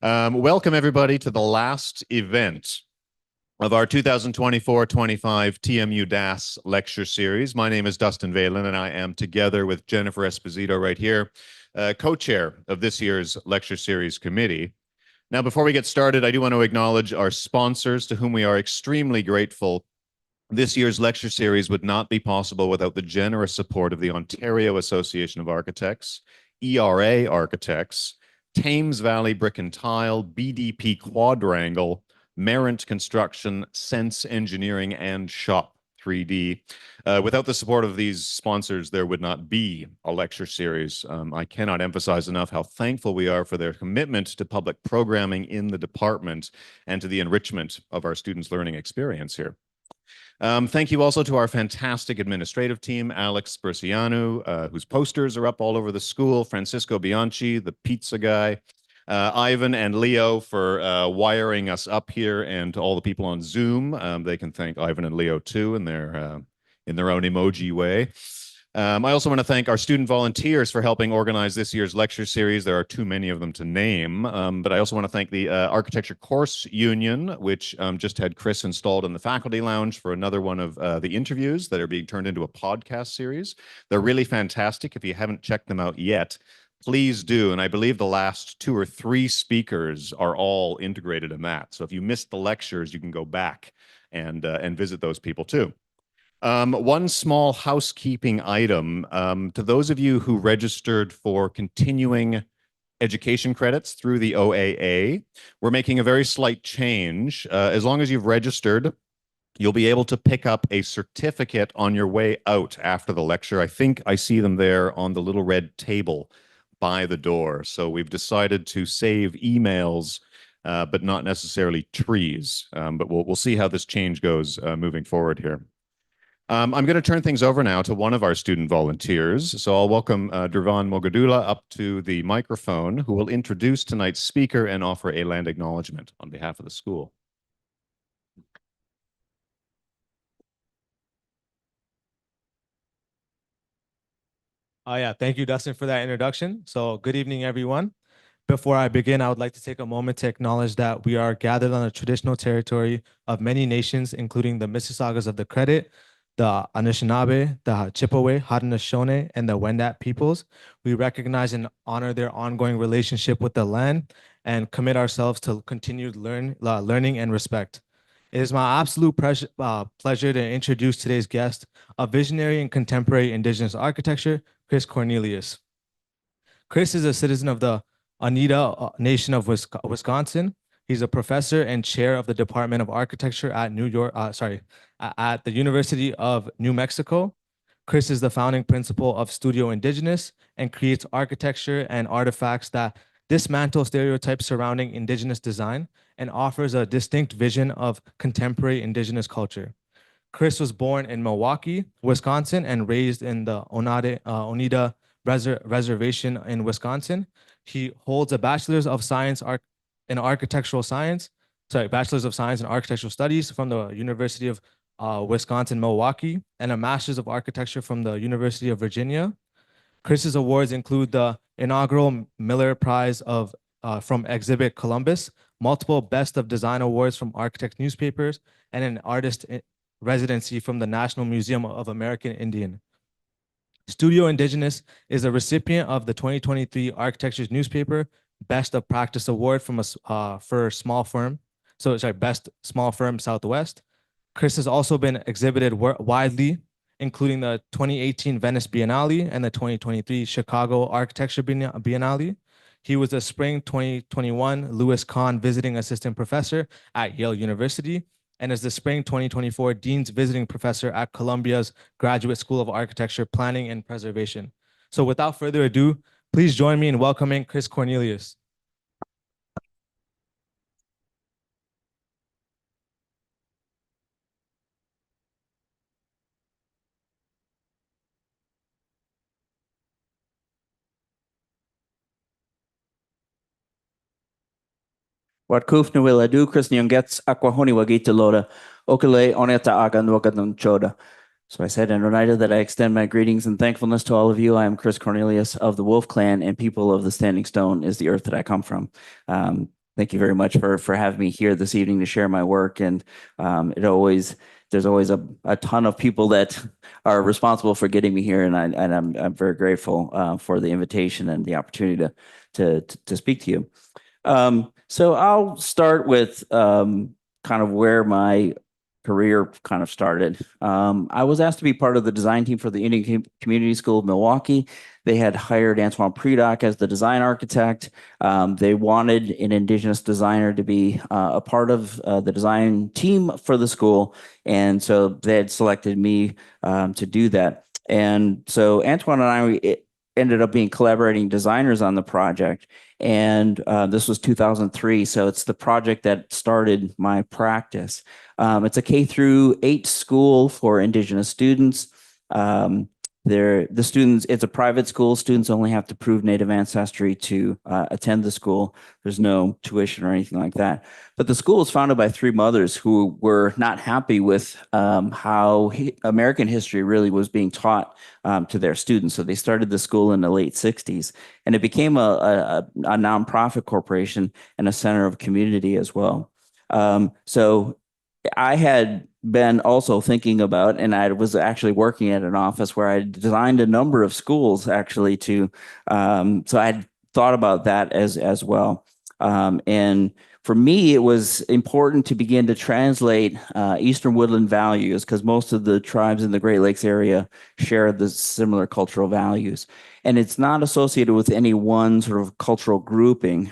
Welcome, everybody, to the last event of our 2024-25 TMU DAS lecture series. My name is Dustin Valen, and I am together with Jennifer Esposito right here, co-chair of this year's lecture series committee. Now, before we get started, I do want to acknowledge our sponsors, to whom we are extremely grateful. This year's lecture series would not be possible without the generous support of the Ontario Association of Architects, ERA Architects, Thames Valley Brick and Tile, BDP Quadrangle, Merrant Construction, Sense Engineering, and Shop 3D. Without the support of these sponsors, there would not be a lecture series. I cannot emphasize enough how thankful we are for their commitment to public programming in the department and to the enrichment of our students' learning experience here. Thank you also to our fantastic administrative team, Alex Bercianu, whose posters are up all over the school, Francisco Bianchi, the pizza guy, Ivan and Leo for wiring us up here, and to all the people on Zoom. They can thank Ivan and Leo too in their own emoji way. I also want to thank our student volunteers for helping organize this year's lecture series. There are too many of them to name, but I also want to thank the Architecture Course Union, which just had Chris installed in the faculty lounge for another one of the interviews that are being turned into a podcast series. They're really fantastic. If you haven't checked them out yet, please do. And I believe the last 2 or 3 speakers are all integrated in that. So if you missed the lectures, you can go back and visit those people too. One small housekeeping item, to those of you who registered for continuing education credits through the OAA, we're making a very slight change. As long as you've registered, you'll be able to pick up a certificate on your way out after the lecture. I think I see them there on the little red table by the door. So we've decided to save emails, but not necessarily trees. But we'll see how this change goes moving forward here. I'm going to turn things over now to one of our student volunteers. So I'll welcome Dervan Mogadula up to the microphone, who will introduce tonight's speaker and offer a land acknowledgement on behalf of the school. Thank you, Dustin, for that introduction. So good evening, everyone. Before I begin, I would like to take a moment to acknowledge that we are gathered on the traditional territory of many nations, including the Mississaugas of the Credit, the Anishinaabe, the Chippewa, Haudenosaunee, and the Wendat peoples. We recognize and honor their ongoing relationship with the land and commit ourselves to continued learning and respect. It is my absolute pleasure to introduce today's guest, a visionary in contemporary Indigenous architecture, Chris Cornelius. Chris is a citizen of the Oneida Nation of Wisconsin. He's a professor and chair of the Department of Architecture at at the University of New Mexico. Chris is the founding principal of Studio Indigenous and creates architecture and artifacts that dismantle stereotypes surrounding Indigenous design and offers a distinct vision of contemporary Indigenous culture. Chris was born in Milwaukee, Wisconsin, and raised in the Oneida Reservation in Wisconsin. He holds a Bachelor's of Science in Architectural Science, Bachelor's of Science in Architectural Studies from the University of Wisconsin-Milwaukee, and a Master's of Architecture from the University of Virginia. Chris's awards include the inaugural Miller Prize from Exhibit Columbus, multiple Best of Design awards from Architect newspapers, and an artist residency from the National Museum of American Indian. Studio Indigenous is a recipient of the 2023 Architecture's Newspaper Best of Practice Award from for small firm. Best small firm Southwest. Chris has also been exhibited widely, including the 2018 Venice Biennale and the 2023 Chicago Architecture Biennale. He was the spring 2021 Lewis Kahn Visiting Assistant Professor at Yale University and is the spring 2024 Dean's Visiting Professor at Columbia's Graduate School of Architecture, Planning and Preservation. So without further ado, please join me in welcoming Chris Cornelius. Watkuf Nuila Du Chris Nyongets Aquahoni Wagita Loda Okale Oneta Agan Wagadun Choda. So I said in Oneida that I extend my greetings and thankfulness to all of you. I am Chris Cornelius of the Wolf Clan, and people of the Standing Stone is the earth that I come from. Thank you very much for having me here this evening to share my work. And there's always a ton of people that are responsible for getting me here, and I'm very grateful for the invitation and the opportunity to speak to you. So I'll start with kind of where my career kind of started. I was asked to be part of the design team for the Indian Community School of Milwaukee. They had hired Antoine Predock as the design architect. They wanted an Indigenous designer to be a part of the design team for the school. And so they had selected me to do that. And so Antoine and I ended up being collaborating designers on the project. And this was 2003. So it's the project that started my practice. It's a K-8 school for Indigenous students. It's a private school. Students only have to prove Native ancestry to attend the school. There's no tuition or anything like that. But the school was founded by three mothers who were not happy with how American history really was being taught to their students. So they started the school in the late 60s, and it became a nonprofit corporation and a center of community as well. So I had been also thinking about, and I was actually working at an office where I designed a number of schools actually so I'd thought about that as well. And for me, it was important to begin to translate Eastern woodland values, because most of the tribes in the Great Lakes area share the similar cultural values. And it's not associated with any one sort of cultural grouping.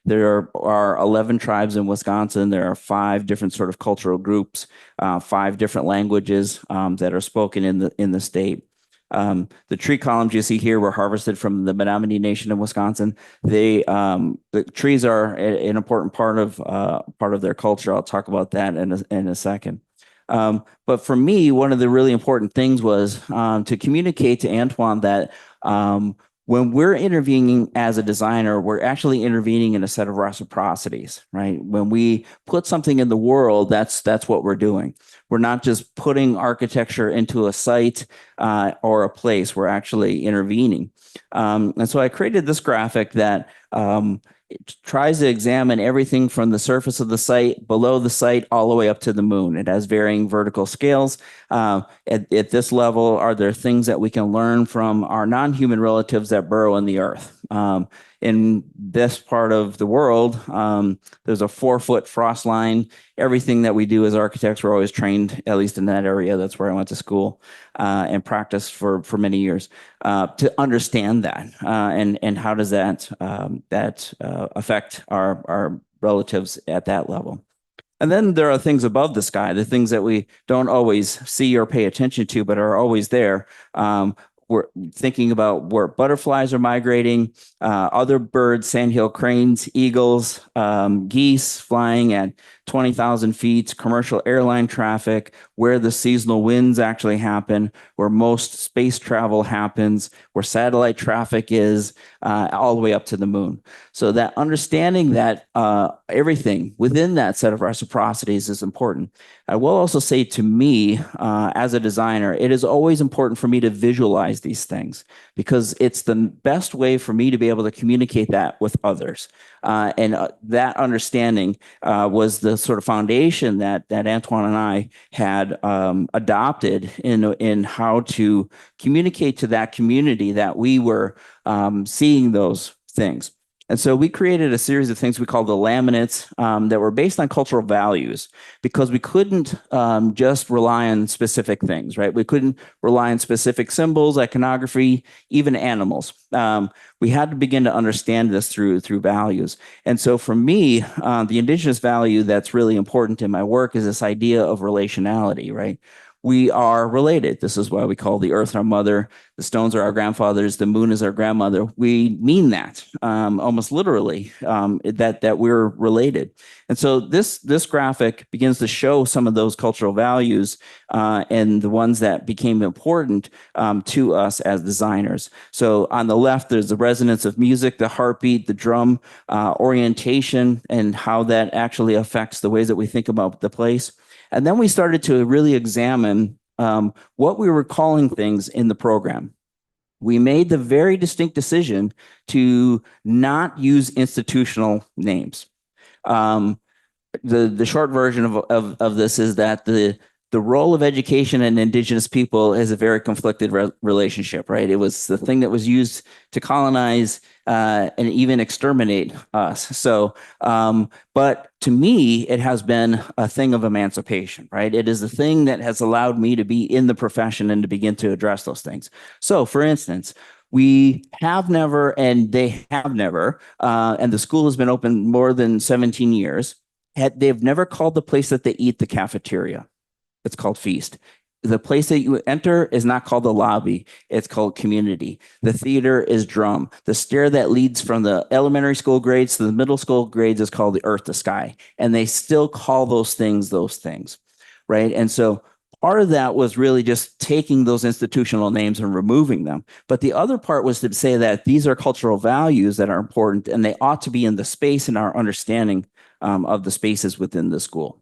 There are 11 tribes in Wisconsin. There are 5 different sort of cultural groups, 5 different languages that are spoken in the state. The tree columns you see here were harvested from the Menominee Nation in Wisconsin. The trees are an important part of their culture. I'll talk about that in a second. But for me, one of the really important things was to communicate to Antoine that when we're intervening as a designer, we're actually intervening in a set of reciprocities, right? When we put something in the world, that's what we're doing. We're not just putting architecture into a site or a place. We're actually intervening. And so I created this graphic that it tries to examine everything from the surface of the site, below the site, all the way up to the moon. It has varying vertical scales. At this level, are there things that we can learn from our non-human relatives that burrow in the earth? In this part of the world, there's a 4-foot frost line. Everything that we do as architects, we're always trained, at least in that area. That's where I went to school and practiced for many years to understand that. And how does that affect our relatives at that level? And then there are things above the sky, the things that we don't always see or pay attention to, but are always there. We're thinking about where butterflies are migrating, other birds, sandhill cranes, eagles, geese flying at 20,000 feet, commercial airline traffic, where the seasonal winds actually happen, where most space travel happens, where satellite traffic is, all the way up to the moon. So that understanding that everything within that set of reciprocities is important. I will also say, to me, as a designer, it is always important for me to visualize these things, because it's the best way for me to be able to communicate that with others. And that understanding was the sort of foundation that Antoine and I had adopted in how to communicate to that community that we were seeing those things. And so we created a series of things we call the laminates that were based on cultural values, because we couldn't just rely on specific things, right? We couldn't rely on specific symbols, iconography, even animals. We had to begin to understand this through values. And so for me, the Indigenous value that's really important in my work is this idea of relationality, right? We are related. This is why we call the earth our mother, the stones are our grandfathers, the moon is our grandmother. We mean that almost literally, that we're related. And so this graphic begins to show some of those cultural values and the ones that became important to us as designers. So on the left, there's the resonance of music, the heartbeat, the drum, orientation, and how that actually affects the ways that we think about the place. And then we started to really examine what we were calling things in the program. we made the very distinct decision to not use institutional names. The short version of this is that the role of education and indigenous people is a very conflicted relationship, right? It was the thing that was used to colonize and even exterminate us. So, but to me, it has been a thing of emancipation, right? It is the thing that has allowed me to be in the profession and to begin to address those things. So, for instance, we have never, and they have never, and the school has been open more than 17 years. They've never called the place that they eat the cafeteria. It's called feast. The place that you enter is not called the lobby. It's called community. The theater is drum. The stair that leads from the elementary school grades to the middle school grades is called the earth to sky. And they still call those things, right? And so part of that was really just taking those institutional names and removing them. But the other part was to say that these are cultural values that are important and they ought to be in the space and our understanding of the spaces within the school.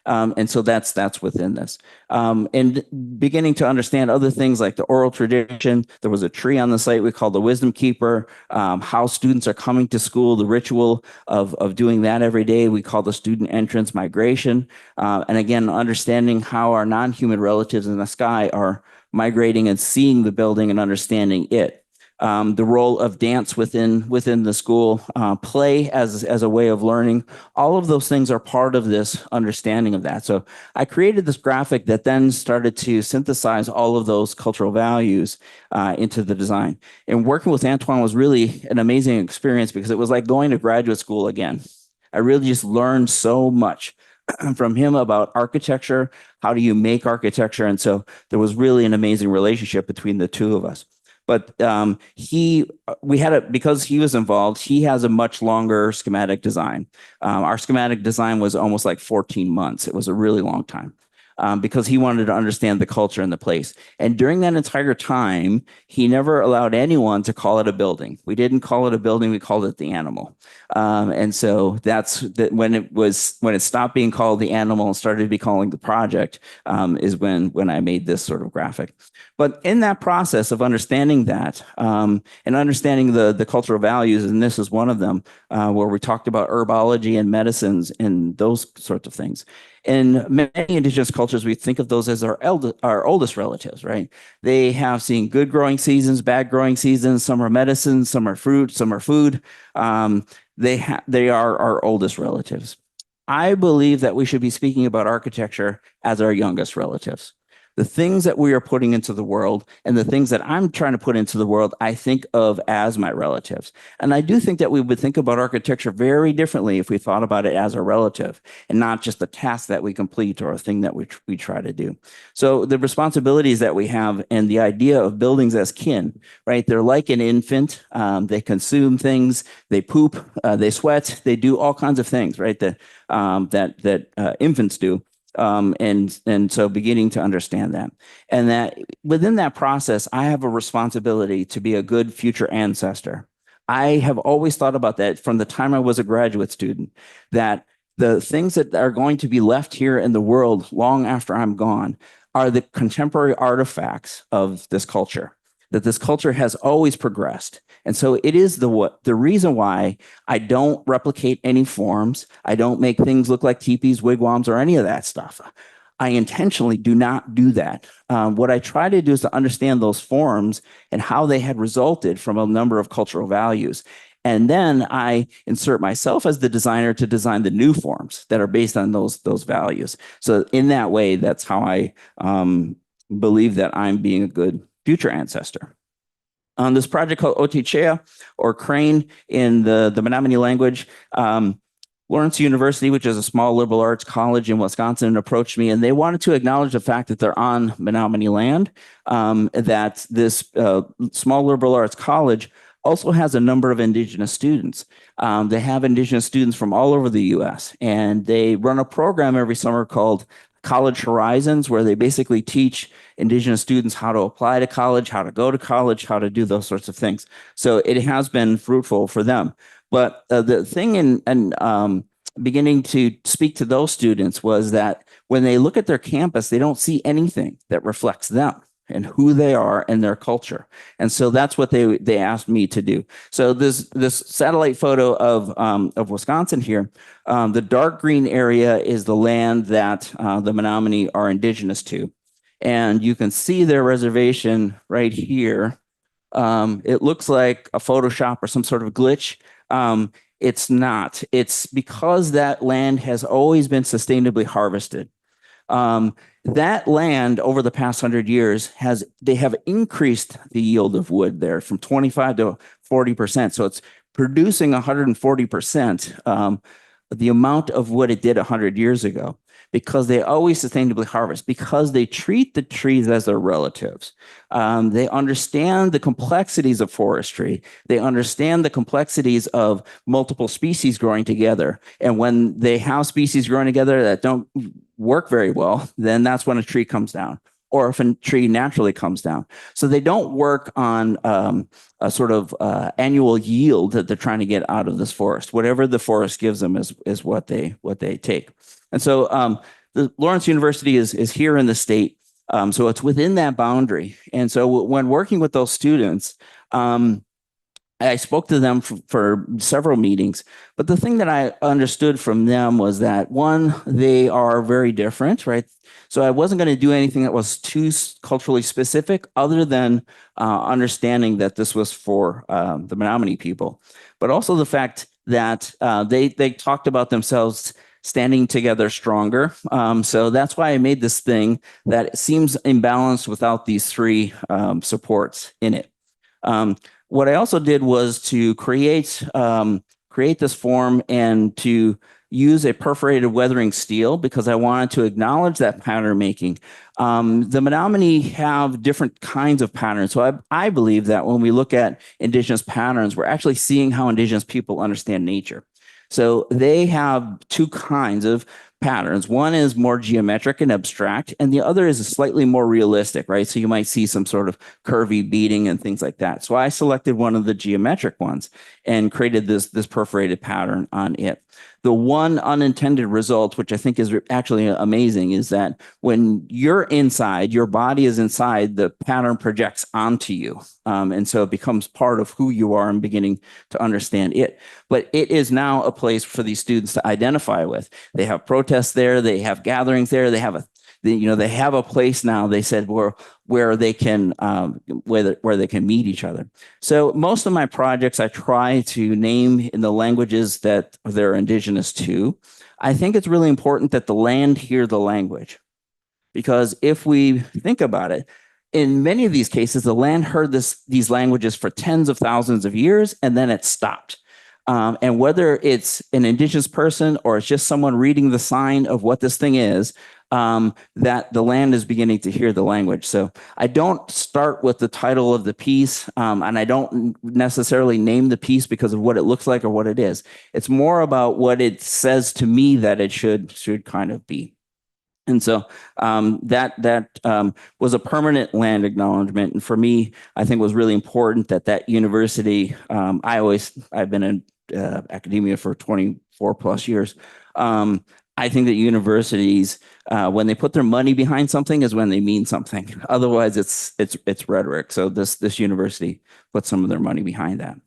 And so that's within this. And beginning to understand other things like the oral tradition. There was a tree on the site we called the Wisdom Keeper, how students are coming to school, the ritual of doing that every day. We call the student entrance migration. And again, understanding how our non-human relatives in the sky are migrating and seeing the building and understanding it. The role of dance within the school, play as a way of learning. All of those things are part of this understanding of that. So I created this graphic that then started to synthesize all of those cultural values into the design. And working with Antoine was really an amazing experience because it was like going to graduate school again. I really just learned so much from him about architecture. How do you make architecture? And so there was really an amazing relationship between the two of us. But because he was involved, he has a much longer schematic design. Our schematic design was almost like 14 months. It was a really long time. Because he wanted to understand the culture and the place. And during that entire time, he never allowed anyone to call it a building. We didn't call it a building, we called it the animal. And so that's when it stopped being called the animal and started to be calling the project, is when I made this sort of graphic. But in that process of understanding that and understanding the cultural values, and this is one of them, where we talked about herbology and medicines and those sorts of things. In many indigenous cultures, we think of those as our oldest relatives, right? They have seen good growing seasons, bad growing seasons. Some are medicine, some are fruit, some are food. They are our oldest relatives. I believe that we should be speaking about architecture as our youngest relatives. The things that we are putting into the world and the things that I'm trying to put into the world, I think of as my relatives. And I do think that we would think about architecture very differently if we thought about it as a relative and not just a task that we complete or a thing that we try to do. So the responsibilities that we have and the idea of buildings as kin, right? They're like an infant. They consume things, they poop, they sweat, they do all kinds of things, right? That infants do. And so beginning to understand that, and that within that process, I have a responsibility to be a good future ancestor. I have always thought about that from the time I was a graduate student, that the things that are going to be left here in the world long after I'm gone are the contemporary artifacts of this culture, that this culture has always progressed. And so it is the reason why I don't replicate any forms. I don't make things look like teepees, wigwams, or any of that stuff. I intentionally do not do that. What I try to do is to understand those forms and how they had resulted from a number of cultural values. And then I insert myself as the designer to design the new forms that are based on those values. So in that way, that's how I believe that I'm being a good future ancestor. On this project called Otichea, or crane in the Menominee language, Lawrence University, which is a small liberal arts college in Wisconsin, approached me and they wanted to acknowledge the fact that they're on Menominee land, that this small liberal arts college also has a number of indigenous students. They have indigenous students from all over the US, and they run a program every summer called College Horizons, where they basically teach indigenous students how to apply to college, how to go to college, how to do those sorts of things. So it has been fruitful for them. But the thing in beginning to speak to those students was that when they look at their campus, they don't see anything that reflects them. and who they are and their culture. And so that's what they asked me to do. So this satellite photo of Wisconsin here, the dark green area is the land that the Menominee are indigenous to. And you can see their reservation right here. It looks like a Photoshop or some sort of glitch. It's not. It's because that land has always been sustainably harvested. That land over the past 100 years they have increased the yield of wood there from 25 to 40%. So it's producing 140% the amount of wood it did 100 years ago, because they always sustainably harvest, because they treat the trees as their relatives. They understand the complexities of forestry. They understand the complexities of multiple species growing together. And when they have species growing together that don't work very well, then that's when a tree comes down, or if a tree naturally comes down. So they don't work on a sort of annual yield that they're trying to get out of this forest. Whatever the forest gives them is what they take. And so the Lawrence University is here in the state. So it's within that boundary. And so when working with those students, I spoke to them for several meetings, but the thing that I understood from them was that, one, they are very different, right? So I wasn't going to do anything that was too culturally specific, other than understanding that this was for the Menominee people, but also the fact that they talked about themselves standing together stronger. So that's why I made this thing that seems imbalanced without these three supports in it. What I also did was to create this form and to use a perforated weathering steel, because I wanted to acknowledge that pattern making. The Menominee have different kinds of patterns. So I believe that when we look at indigenous patterns, we're actually seeing how indigenous people understand nature. So they have two kinds of patterns. One is more geometric and abstract, and the other is slightly more realistic, right? So you might see some sort of curvy beading and things like that. So I selected one of the geometric ones and created this perforated pattern on it. The one unintended result, which I think is actually amazing, is that when you're inside, your body is inside, the pattern projects onto you. And so it becomes part of who you are and beginning to understand it. But it is now a place for these students to identify with. They have protests there, they have gatherings there, they have a place now, they said, where they can where they can meet each other. So most of my projects I try to name in the languages that they're indigenous to. I think it's really important that the land hear the language, because if we think about it, in many of these cases, the land heard these languages for tens of thousands of years, and then it stopped. And whether it's an indigenous person or it's just someone reading the sign of what this thing is, that the land is beginning to hear the language. So I don't start with the title of the piece, and I don't necessarily name the piece because of what it looks like or what it is. It's more about what it says to me that it should kind of be. And so that was a permanent land acknowledgement. And for me, I think it was really important that university, I've been in academia for 24 plus years. I think that universities, when they put their money behind something, is when they mean something. Otherwise, it's rhetoric. So this university put some of their money behind that.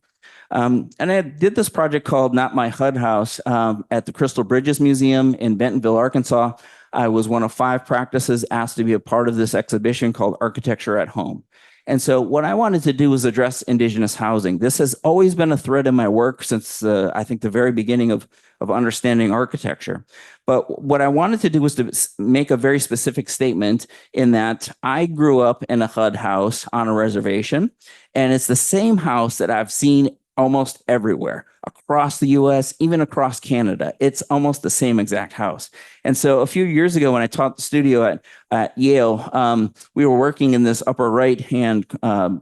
And I did this project called Not My HUD House at the Crystal Bridges Museum in Bentonville, Arkansas. I was one of 5 practices asked to be a part of this exhibition called Architecture at Home. And so what I wanted to do was address indigenous housing. This has always been a thread in my work since I think the very beginning of understanding architecture. But what I wanted to do was to make a very specific statement in that I grew up in a HUD house on a reservation, and it's the same house that I've seen almost everywhere across the US, even across Canada. It's almost the same exact house. And so a few years ago, when I taught the studio at Yale, we were working in this upper right-hand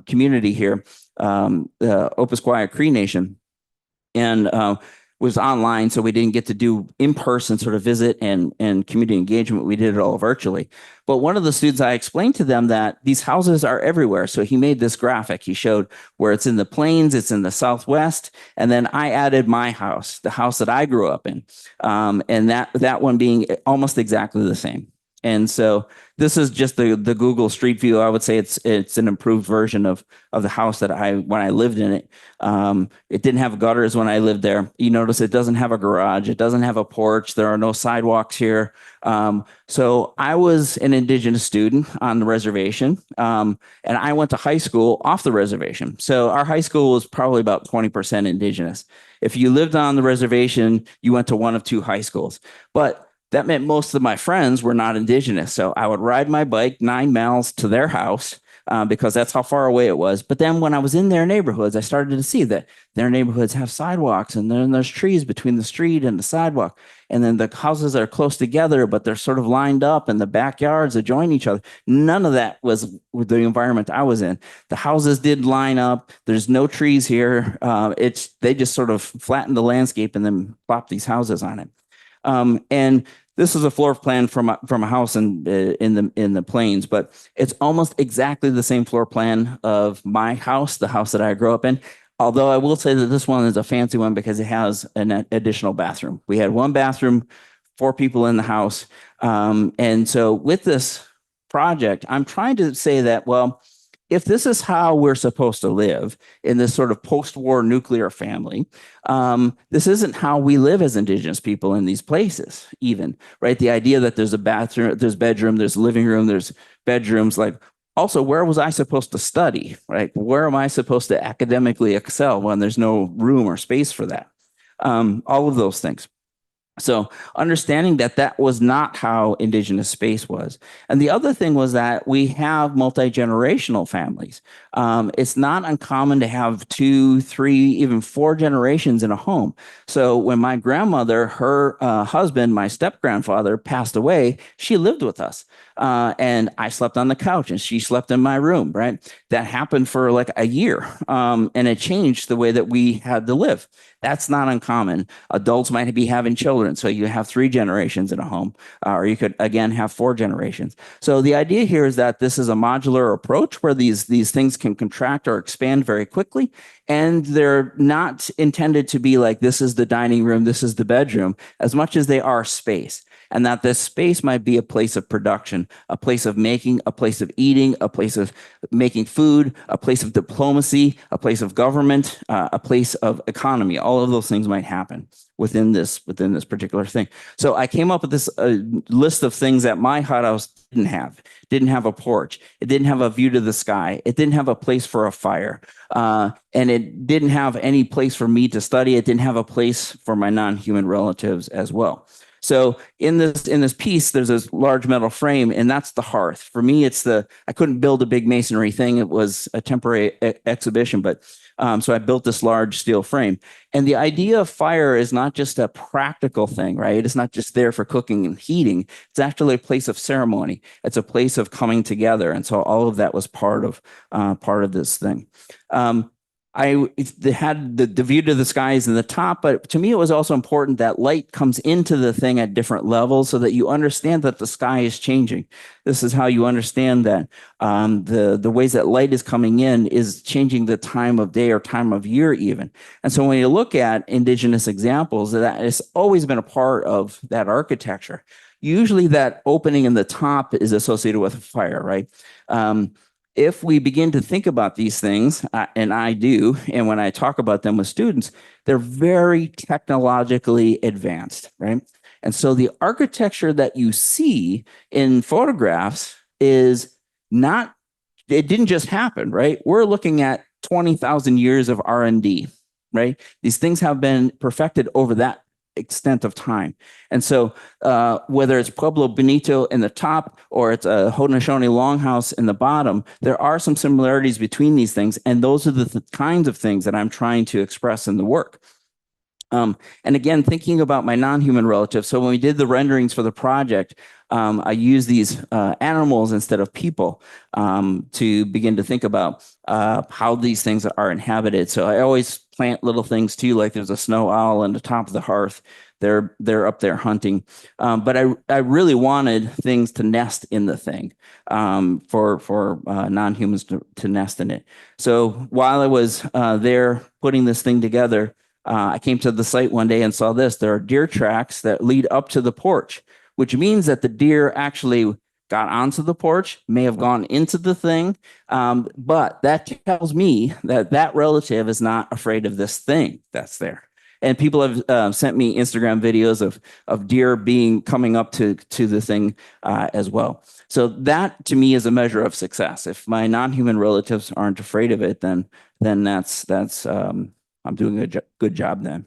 community here, the Opisquaya Cree Nation, and was online, so we didn't get to do in-person sort of visit and community engagement. We did it all virtually. But one of the students, I explained to them that these houses are everywhere. So he made this graphic. He showed where it's in the plains, it's in the Southwest, and then I added my house, the house that I grew up in, and that one being almost exactly the same. And so this is just the Google Street View. I would say it's an improved version of the house that when I lived in it. It didn't have gutters when I lived there. You notice it doesn't have a garage. It doesn't have a porch. There are no sidewalks here. So I was an indigenous student on the reservation, and I went to high school off the reservation. So our high school was probably about 20% indigenous. If you lived on the reservation, you went to one of two high schools. But that meant most of my friends were not indigenous. So I would ride my bike 9 miles to their house because that's how far away it was. But then when I was in their neighborhoods, I started to see that their neighborhoods have sidewalks, and then there's trees between the street and the sidewalk. And then the houses are close together, but they're sort of lined up, and the backyards adjoin each other. None of that was with the environment I was in. The houses did line up. There's no trees here. They just sort of flattened the landscape and then plopped these houses on it. And this is a floor plan from a house in the plains, but it's almost exactly the same floor plan of my house, the house that I grew up in. Although I will say that this one is a fancy one because it has an additional bathroom. We had one bathroom, 4 people in the house. And so with this project, I'm trying to say that, well, if this is how we're supposed to live in this sort of post-war nuclear family, this isn't how we live as indigenous people in these places, even, right? The idea that there's a bathroom, there's bedroom, there's living room, there's bedrooms, like, also, where was I supposed to study, right? Where am I supposed to academically excel when there's no room or space for that? All of those things. So understanding that that was not how indigenous space was. And the other thing was that we have multi-generational families. It's not uncommon to have 2, 3, even 4 generations in a home. So when my grandmother, her husband, my step-grandfather, passed away, she lived with us. And I slept on the couch and she slept in my room, right? That happened for like a year. And it changed the way that we had to live. That's not uncommon. Adults might be having children. So you have 3 generations in a home, or you could, again, have 4 generations. So the idea here is that this is a modular approach where these things can contract or expand very quickly. And they're not intended to be like, this is the dining room, this is the bedroom, as much as they are space. And that this space might be a place of production, a place of making, a place of eating, a place of making food, a place of diplomacy, a place of government, a place of economy. All of those things might happen within this particular thing. So I came up with this list of things that my hot house didn't have. It didn't have a porch. It didn't have a view to the sky. It didn't have a place for a fire. And it didn't have any place for me to study. It didn't have a place for my non-human relatives as well. So in this piece, there's this large metal frame, and that's the hearth. For me, I couldn't build a big masonry thing. It was a temporary exhibition, but so I built this large steel frame. And the idea of fire is not just a practical thing, right? It's not just there for cooking and heating. It's actually a place of ceremony. It's a place of coming together. And so all of that was part of this thing. They had the view to the skies in the top, but to me, it was also important that light comes into the thing at different levels so that you understand that the sky is changing. This is how you understand that the ways that light is coming in is changing the time of day or time of year even. And so when you look at indigenous examples, that has always been a part of that architecture. Usually that opening in the top is associated with a fire, right? If we begin to think about these things, and I do, and when I talk about them with students, they're very technologically advanced, right? And so the architecture that you see in photographs is not, it didn't just happen, right? We're looking at 20,000 years of R&D, right? These things have been perfected over that extent of time. And so whether it's Pueblo Bonito in the top or it's a Haudenosaunee Longhouse in the bottom, there are some similarities between these things. And those are the kinds of things that I'm trying to express in the work. And again, thinking about my non-human relatives. So when we did the renderings for the project, I used these animals instead of people to begin to think about how these things are inhabited. So I always plant little things too, like there's a snow owl on the top of the hearth. They're up there hunting. But I really wanted things to nest in the thing for non-humans to nest in it. So while I was there putting this thing together, I came to the site one day and saw this. There are deer tracks that lead up to the porch. which means that the deer actually got onto the porch, may have gone into the thing. But that tells me that that relative is not afraid of this thing that's there. And people have sent me Instagram videos of deer coming up to the thing as well. So that to me is a measure of success. If my non-human relatives aren't afraid of it, then that's I'm doing a good job then.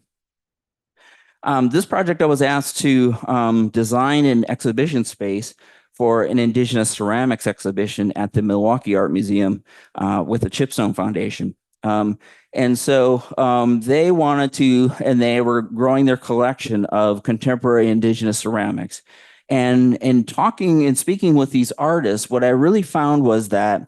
This project I was asked to design an exhibition space for an Indigenous ceramics exhibition at the Milwaukee Art Museum with the Chipstone Foundation. And so they wanted to, and they were growing their collection of contemporary Indigenous ceramics. And in talking and speaking with these artists, what I really found was that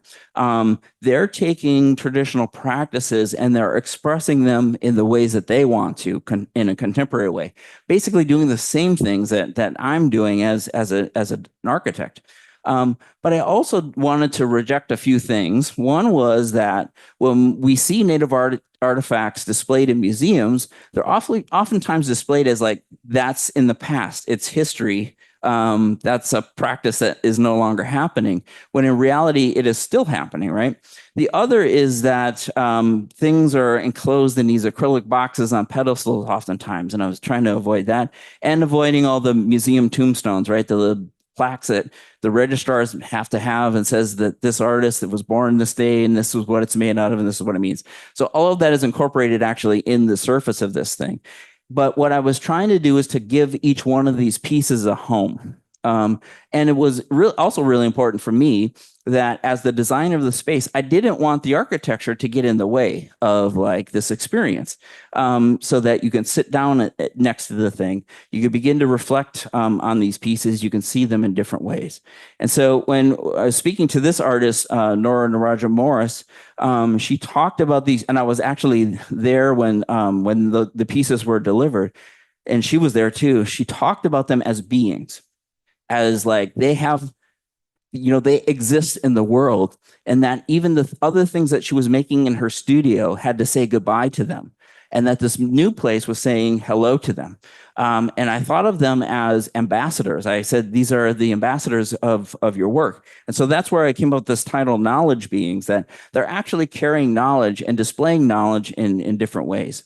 they're taking traditional practices and they're expressing them in the ways that they want to in a contemporary way, basically doing the same things that I'm doing as an architect. But I also wanted to reject a few things. One was that when we see native artifacts displayed in museums, they're oftentimes displayed as like, that's in the past, it's history. That's a practice that is no longer happening, when in reality, it is still happening, right? The other is that things are enclosed in these acrylic boxes on pedestals oftentimes, and I was trying to avoid that, and avoiding all the museum tombstones, right? The plaques that the registrars have to have and says that this artist that was born this day and this is what it's made out of and this is what it means. So all of that is incorporated actually in the surface of this thing. But what I was trying to do is to give each one of these pieces a home. And it was also really important for me that as the designer of the space, I didn't want the architecture to get in the way of like this experience, so that you can sit down next to the thing. You can begin to reflect on these pieces. You can see them in different ways. And so when I was speaking to this artist, Nora Naraja Morris, she talked about these, and I was actually there when the pieces were delivered, and she was there too. She talked about them as beings, as like they have, they exist in the world, and that even the other things that she was making in her studio had to say goodbye to them, and that this new place was saying hello to them. And I thought of them as ambassadors. I said, these are the ambassadors of your work. And so that's where I came up with this title, Knowledge Beings, that they're actually carrying knowledge and displaying knowledge in different ways.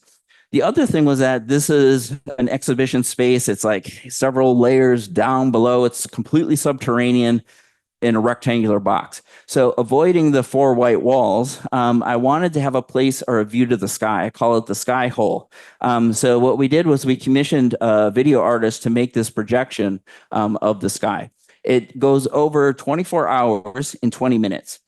The other thing was that this is an exhibition space. It's like several layers down below. It's completely subterranean in a rectangular box. So avoiding the four white walls, I wanted to have a place or a view to the sky. I call it the sky hole. So what we did was we commissioned a video artist to make this projection of the sky. It goes over 24 hours in 20 minutes.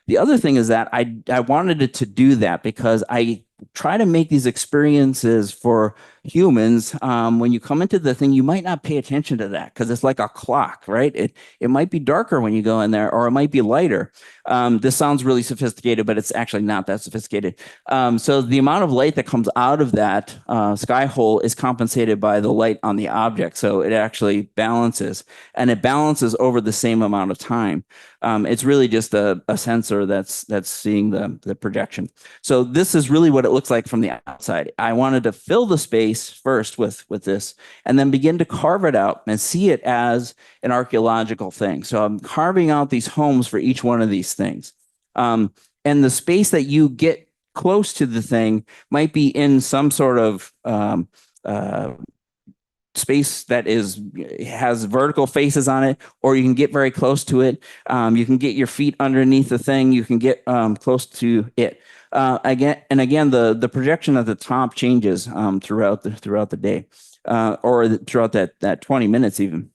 The other thing is that I wanted it to do that because I try to make these experiences for humans. When you come into the thing, you might not pay attention to that because it's like a clock, right? It might be darker when you go in there, or it might be lighter. This sounds really sophisticated, but it's actually not that sophisticated. So the amount of light that comes out of that sky hole is compensated by the light on the object. So it actually balances, and it balances over the same amount of time. It's really just a sensor that's seeing the projection. So this is really what it looks like from the outside. I wanted to fill the space first with this, and then begin to carve it out and see it as an archaeological thing. So I'm carving out these homes for each one of these things. And the space that you get close to the thing might be in some sort of space that has vertical faces on it, or you can get very close to it. You can get your feet underneath the thing. You can get close to it. Again, the projection at the top changes throughout the day, or throughout that 20 minutes even.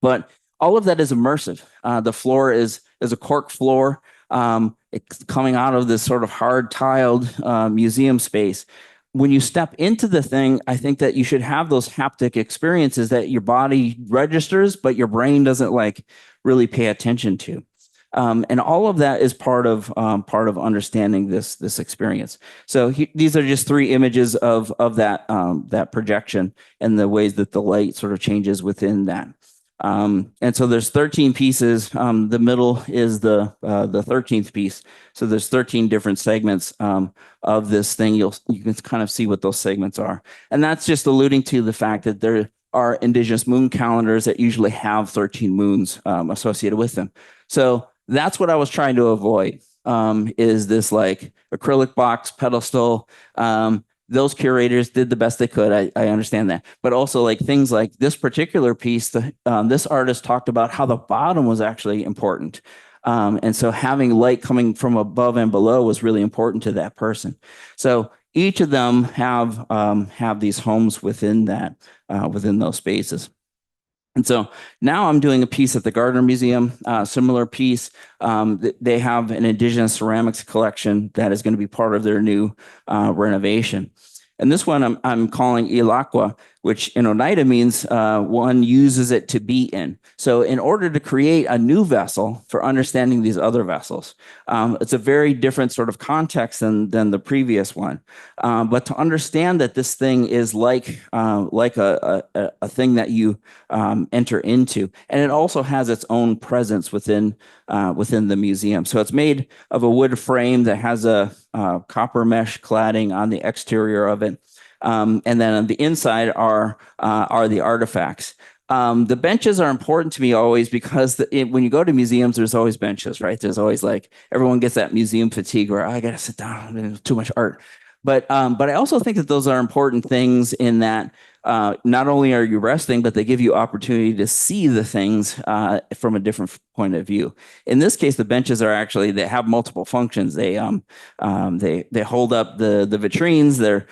But all of that is immersive. The floor is a cork floor. It's coming out of this sort of hard tiled museum space. When you step into the thing, I think that you should have those haptic experiences that your body registers, but your brain doesn't like really pay attention to. And all of that is part of understanding this experience. So these are just three images of that projection and the ways that the light sort of changes within that. And so there's 13 pieces. The middle is the 13th piece. So there's 13 different segments of this thing. You can kind of see what those segments are, and that's just alluding to the fact that there are indigenous moon calendars that usually have 13 moons associated with them. So that's what I was trying to avoid, is this like acrylic box pedestal. Those curators did the best they could. I understand that. But also like things like this particular piece, this artist talked about how the bottom was actually important. And so having light coming from above and below was really important to that person. So each of them have these homes within that, within those spaces. And so now I'm doing a piece at the Gardner Museum, similar piece. They have an indigenous ceramics collection that is going to be part of their new renovation. And this one I'm calling Ilaqua, which in Oneida means one uses it to be in. So in order to create a new vessel for understanding these other vessels, it's a very different sort of context than the previous one. But to understand that this thing is like a thing that you enter into, and it also has its own presence within the museum. So it's made of a wood frame that has a copper mesh cladding on the exterior of it. And then on the inside are the artifacts. The benches are important to me always because when you go to museums, there's always benches, right? There's always like, everyone gets that museum fatigue where I got to sit down, there's too much art. But I also think that those are important things in that not only are you resting, but they give you opportunity to see the things from a different point of view. In this case, the benches are actually, they have multiple functions. They hold up the vitrines.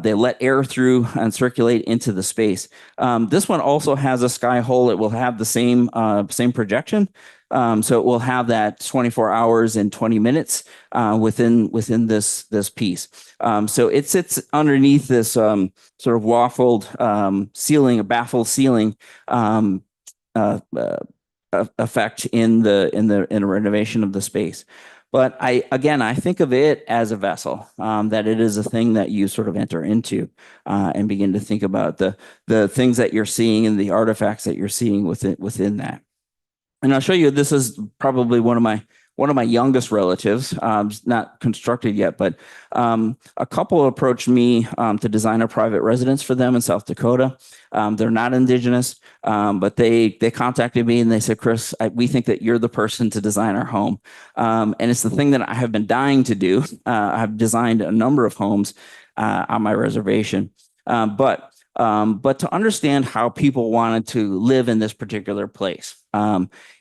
They let air through and circulate into the space. This one also has a sky hole. It will have the same projection. So it will have that 24 hours and 20 minutes within this piece. So it sits underneath this sort of waffled ceiling, a baffled ceiling effect in the renovation of the space. But I think of it as a vessel, that it is a thing that you sort of enter into and begin to think about the things that you're seeing and the artifacts that you're seeing within that. And I'll show you, this is probably one of my youngest relatives, not constructed yet, but a couple approached me to design a private residence for them in South Dakota. They're not indigenous, but they contacted me and they said, Chris, we think that you're the person to design our home. And it's the thing that I have been dying to do. I've designed a number of homes on my reservation, but to understand how people wanted to live in this particular place.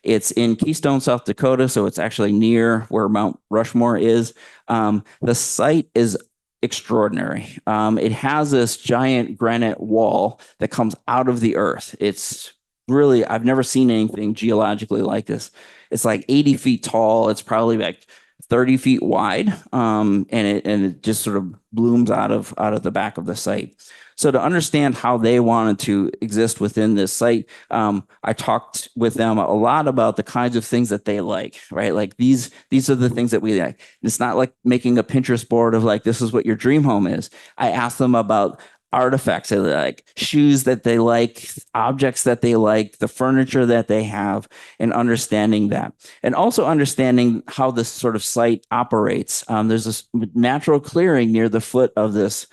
It's in Keystone, South Dakota, so it's actually near where Mount Rushmore is. The site is extraordinary. It has this giant granite wall that comes out of the earth. It's really, I've never seen anything geologically like this. It's like 80 feet tall. It's probably like 30 feet wide, and it just sort of blooms out of the back of the site. So to understand how they wanted to exist within this site, I talked with them a lot about the kinds of things that they like, right? Like these are the things that we like. It's not like making a Pinterest board of like, this is what your dream home is. I asked them about artifacts that they like, shoes that they like, objects that they like, the furniture that they have, and understanding that. And also understanding how this sort of site operates. There's this natural clearing near the foot of this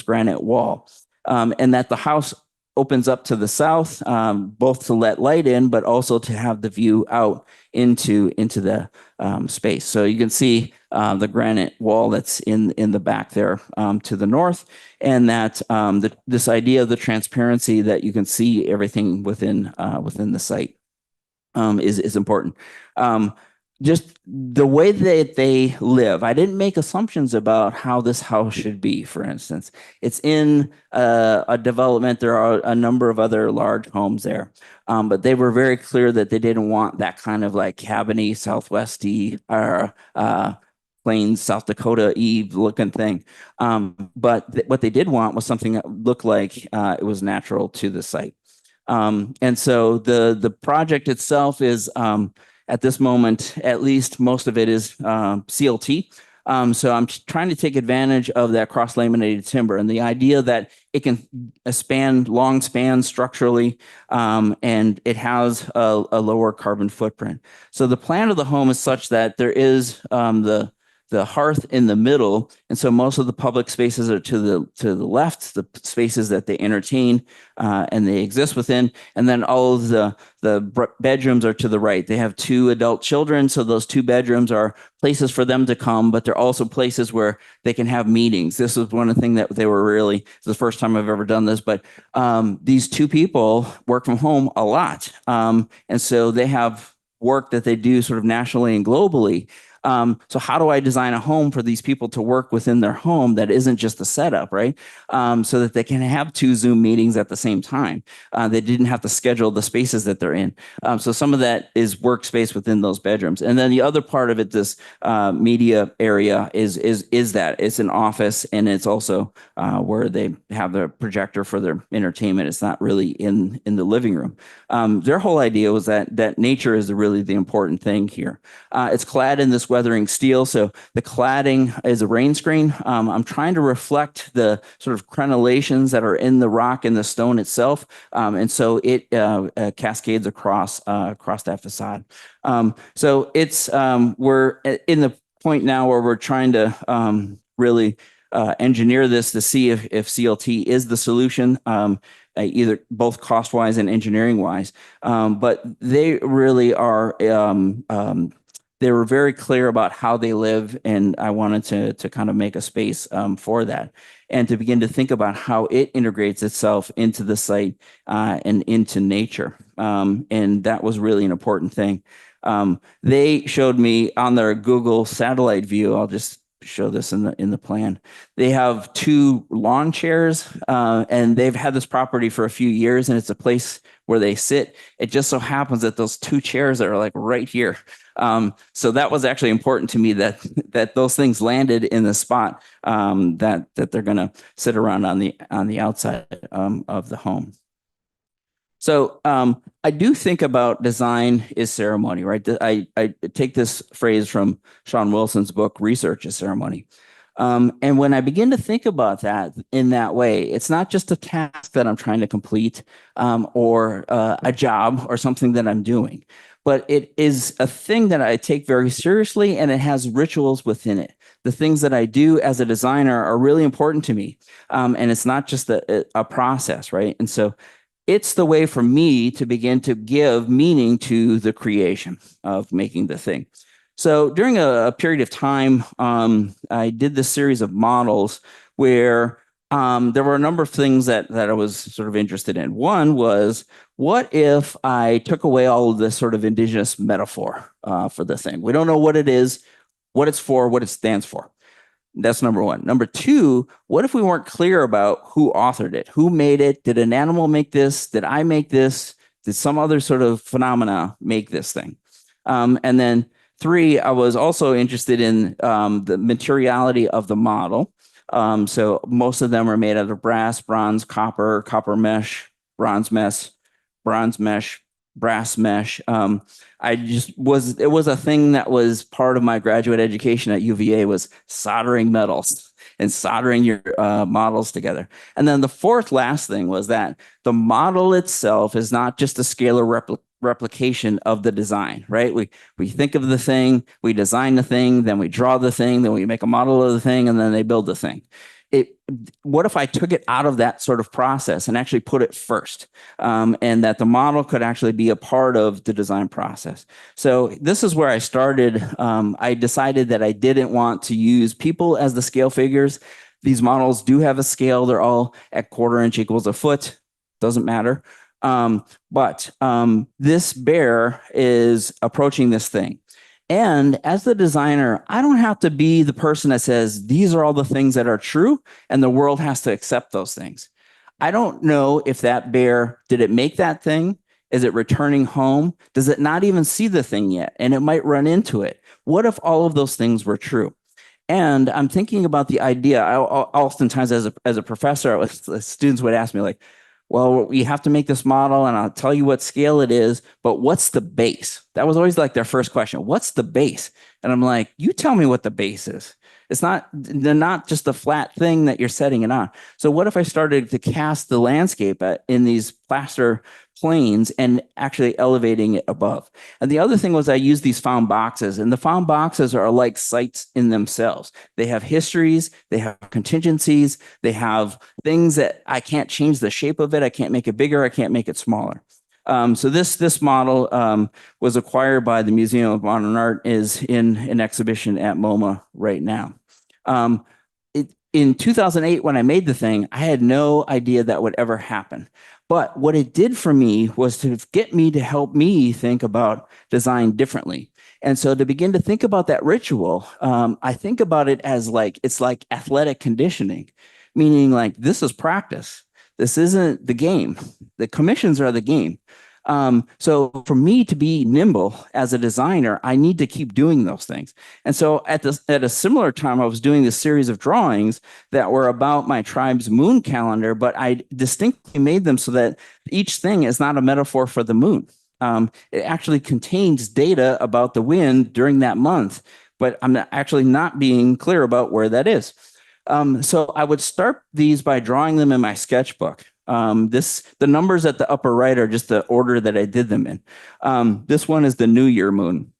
granite wall, and that the house opens up to the south, both to let light in, but also to have the view out into the space. So you can see the granite wall that's in the back there to the north, and that this idea of the transparency that you can see everything within the site is important. Just the way that they live. I didn't make assumptions about how this house should be, for instance. It's in a development. There are a number of other large homes there, but they were very clear that they didn't want that kind of like cabiny, Southwesty, or Plains, South Dakota-y looking thing. But what they did want was something that looked like it was natural to the site. And so the project itself is, at this moment, at least most of it is CLT. So I'm trying to take advantage of that cross-laminated timber and the idea that it can long span structurally, and it has a lower carbon footprint. So the plan of the home is such that there is the the hearth in the middle, and so most of the public spaces are to the left, the spaces that they entertain and they exist within, and then all of the bedrooms are to the right. They have 2 adult children, so those 2 bedrooms are places for them to come, but they're also places where they can have meetings. This was one of the things that they were really, it's the first time I've ever done this, but these 2 people work from home a lot. And so they have work that they do sort of nationally and globally. So how do I design a home for these people to work within their home that isn't just a setup, right? So that they can have 2 Zoom meetings at the same time. They didn't have to schedule the spaces that they're in. So some of that is workspace within those bedrooms. And then the other part of it, this media area is that it's an office, and it's also where they have the projector for their entertainment. It's not really in the living room. Their whole idea was that nature is really the important thing here. It's clad in this weathering steel, so the cladding is a rain screen. I'm trying to reflect the sort of crenellations that are in the rock and the stone itself, and so it cascades across that facade. So it's we're in the point now where we're trying to really engineer this to see if CLT is the solution. Either both cost-wise and engineering-wise, but they really are. They were very clear about how they live, and I wanted to kind of make a space for that, and to begin to think about how it integrates itself into the site and into nature, and that was really an important thing. They showed me on their Google satellite view. I'll just show this in the plan. They have 2 lawn chairs, and they've had this property for a few years, and it's a place where they sit. It just so happens that those 2 chairs are like right here. So that was actually important to me that those things landed in the spot that they're going to sit around on the outside of the home. So I do think about design is ceremony, right? I take this phrase from Sean Wilson's book, Research is Ceremony. And when I begin to think about that in that way, it's not just a task that I'm trying to complete or a job or something that I'm doing, but it is a thing that I take very seriously, and it has rituals within it. The things that I do as a designer are really important to me. And it's not just a process, right? And so it's the way for me to begin to give meaning to the creation of making the thing. So during a period of time, I did this series of models where there were a number of things that I was sort of interested in. One was, what if I took away all of this sort of indigenous metaphor for the thing? We don't know what it is, what it's for, what it stands for. That's number one. Number two, what if we weren't clear about who authored it? Who made it? Did an animal make this? Did I make this? Did some other sort of phenomena make this thing? And then three, I was also interested in the materiality of the model. So most of them are made out of brass, bronze, copper, copper mesh, bronze mesh, brass mesh. It was a thing that was part of my graduate education at UVA, was soldering metals and soldering your models together. And then the fourth last thing was that the model itself is not just a scalar replication of the design, right? We think of the thing, we design the thing, then we draw the thing, then we make a model of the thing, and then they build the thing. What if I took it out of that sort of process and actually put it first, and that the model could actually be a part of the design process? So this is where I started. I decided that I didn't want to use people as the scale figures. These models do have a scale. They're all at 1/4 inch equals a foot. Doesn't matter. But this bear is approaching this thing. And as the designer, I don't have to be the person that says, these are all the things that are true, and the world has to accept those things. I don't know if that bear, did it make that thing? Is it returning home? Does it not even see the thing yet? And it might run into it. What if all of those things were true? And I'm thinking about the idea. I oftentimes, as a professor, students would ask me, like, well, we have to make this model, and I'll tell you what scale it is, but what's the base? That was always like their first question. What's the base? And I'm like, you tell me what the base is. They're not just a flat thing that you're setting it on. So what if I started to cast the landscape in these plaster planes and actually elevating it above? And the other thing was I used these found boxes, and the found boxes are like sites in themselves. They have histories, they have contingencies, they have things that I can't change the shape of it. I can't make it bigger. I can't make it smaller. So this model was acquired by the Museum of Modern Art, is in an exhibition at MoMA right now. In 2008, when I made the thing, I had no idea that would ever happen. But what it did for me was to get me to help me think about design differently. And so to begin to think about that ritual, I think about it as it's like athletic conditioning, meaning like this is practice. This isn't the game. The commissions are the game. So for me to be nimble as a designer, I need to keep doing those things. And so at a similar time, I was doing this series of drawings that were about my tribe's moon calendar, but I distinctly made them so that each thing is not a metaphor for the moon. It actually contains data about the wind during that month, but I'm actually not being clear about where that is. So I would start these by drawing them in my sketchbook. The numbers at the upper right are just the order that I did them in. This one is the New Year moon.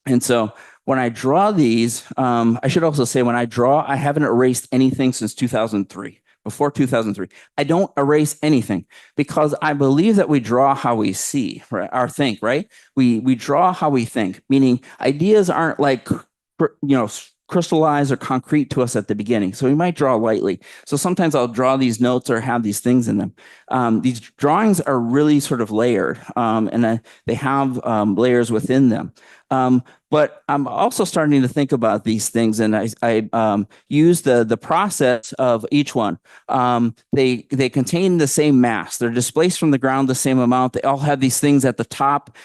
And so when I draw these, I should also say when I draw, I haven't erased anything since 2003. Before 2003, I don't erase anything because I believe that we draw how we see, right? Or think, right? We draw how we think, meaning ideas aren't like, crystallized or concrete to us at the beginning. So we might draw lightly. So sometimes I'll draw these notes or have these things in them. These drawings are really sort of layered, and they have layers within them. But I'm also starting to think about these things, and I use the process of each one. They contain the same mass. They're displaced from the ground the same amount. They all have these things at the top.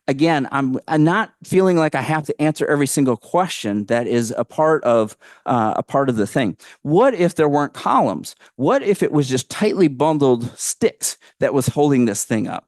Again, I'm not feeling like I have to answer every single question that is a part of the thing. What if there weren't columns? What if it was just tightly bundled sticks that was holding this thing up?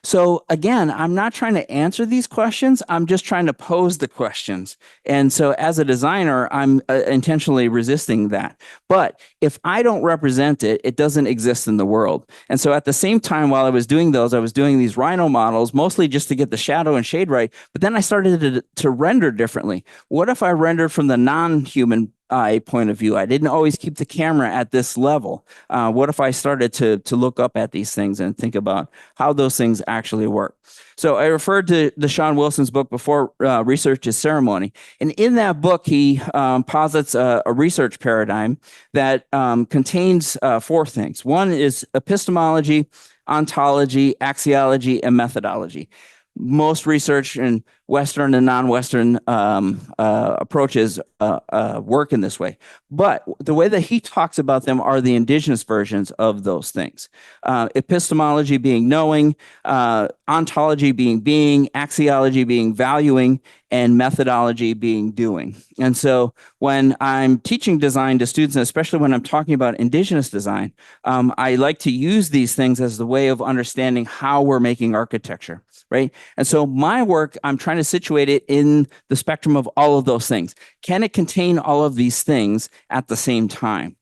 So again, I'm not trying to answer these questions. I'm just trying to pose the questions. And so as a designer, I'm intentionally resisting that. But if I don't represent it, it doesn't exist in the world. And so at the same time, while I was doing those, I was doing these rhino models, mostly just to get the shadow and shade right. But then I started to render differently. What if I rendered from the non-human eye point of view? I didn't always keep the camera at this level. What if I started to look up at these things and think about how those things actually work? So I referred to Sean Wilson's book before, Research is Ceremony. And in that book, he posits a research paradigm that contains four things. One is epistemology, ontology, axiology, and methodology. Most research in Western and non-Western approaches work in this way. But the way that he talks about them are the indigenous versions of those things. Epistemology being knowing, ontology being axiology being valuing, and methodology being doing. And so when I'm teaching design to students, especially when I'm talking about indigenous design, I like to use these things as the way of understanding how we're making architecture, right? And so my work, I'm trying to situate it in the spectrum of all of those things. Can it contain all of these things at the same time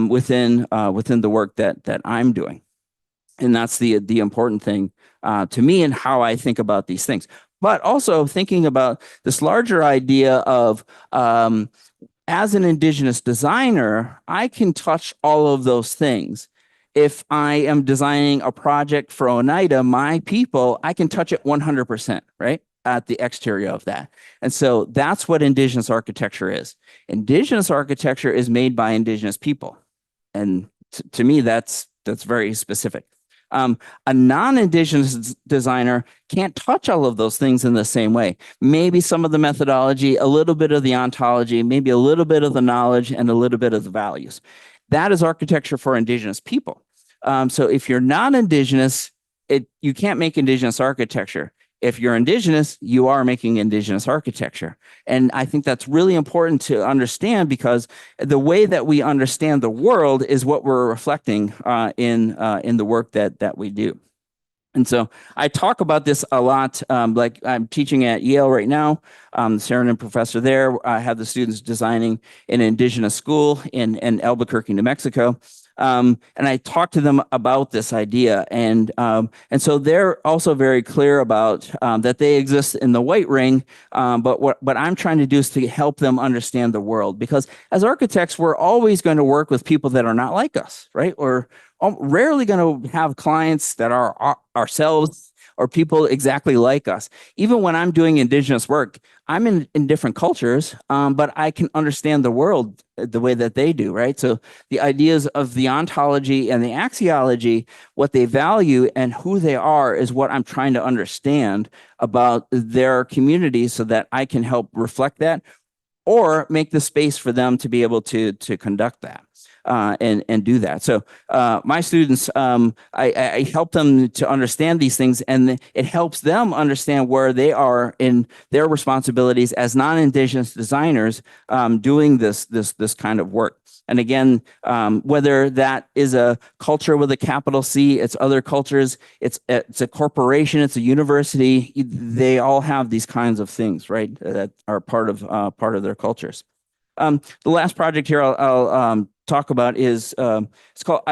within the work that I'm doing? And that's the important thing to me and how I think about these things. But also thinking about this larger idea of as an indigenous designer, I can touch all of those things. If I am designing a project for Oneida, my people, I can touch it 100%, right? At the exterior of that. And so that's what indigenous architecture is. Indigenous architecture is made by indigenous people. And to me, that's very specific. A non-indigenous designer can't touch all of those things in the same way. Maybe some of the methodology, a little bit of the ontology, maybe a little bit of the knowledge, and a little bit of the values. That is architecture for indigenous people. So if you're not indigenous, you can't make indigenous architecture. If you're indigenous, you are making indigenous architecture. And I think that's really important to understand because the way that we understand the world is what we're reflecting in the work that we do. And so I talk about this a lot. Like I'm teaching at Yale right now. The Saarinen professor there. I have the students designing an indigenous school in Albuquerque, New Mexico. And I talk to them about this idea, and so they're also very clear about that they exist in the white ring. But what I'm trying to do is to help them understand the world, because as architects, we're always going to work with people that are not like us, right? Or rarely going to have clients that are ourselves or people exactly like us. Even when I'm doing indigenous work, I'm in different cultures, but I can understand the world the way that they do, right? So the ideas of the ontology and the axiology, what they value and who they are, is what I'm trying to understand about their community so that I can help reflect that or make the space for them to be able to conduct that. And do that. So my students, I help them to understand these things, and it helps them understand where they are in their responsibilities as non-Indigenous designers doing this kind of work. And again, whether that is a culture with a capital C, it's other cultures, it's a corporation, it's a university, they all have these kinds of things, right? That are part of their cultures. The last project here I'll talk about is I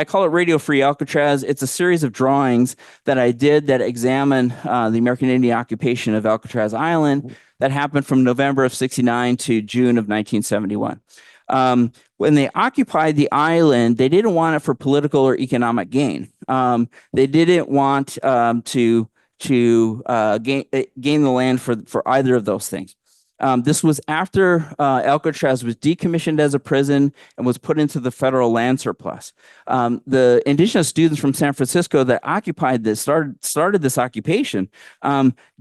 call it Radio Free Alcatraz. It's a series of drawings that I did that examine the American Indian occupation of Alcatraz Island that happened from November of '69 to June of 1971. When they occupied the island, they didn't want it for political or economic gain. They didn't want to gain the land for either of those things. This was after Alcatraz was decommissioned as a prison and was put into the federal land surplus. The indigenous students from San Francisco that occupied this, started this occupation,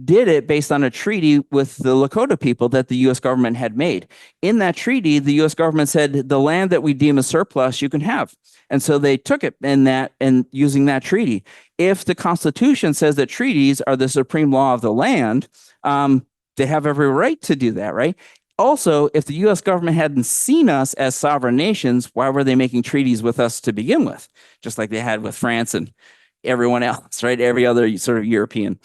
did it based on a treaty with the Lakota people that the U.S. government had made. In that treaty, the U.S. government said, the land that we deem a surplus, you can have. And so they took it and using that treaty. If the Constitution says that treaties are the supreme law of the land, they have every right to do that, right? Also, if the U.S. government hadn't seen us as sovereign nations, why were they making treaties with us to begin with? Just like they had with France and everyone else, right? Every other sort of European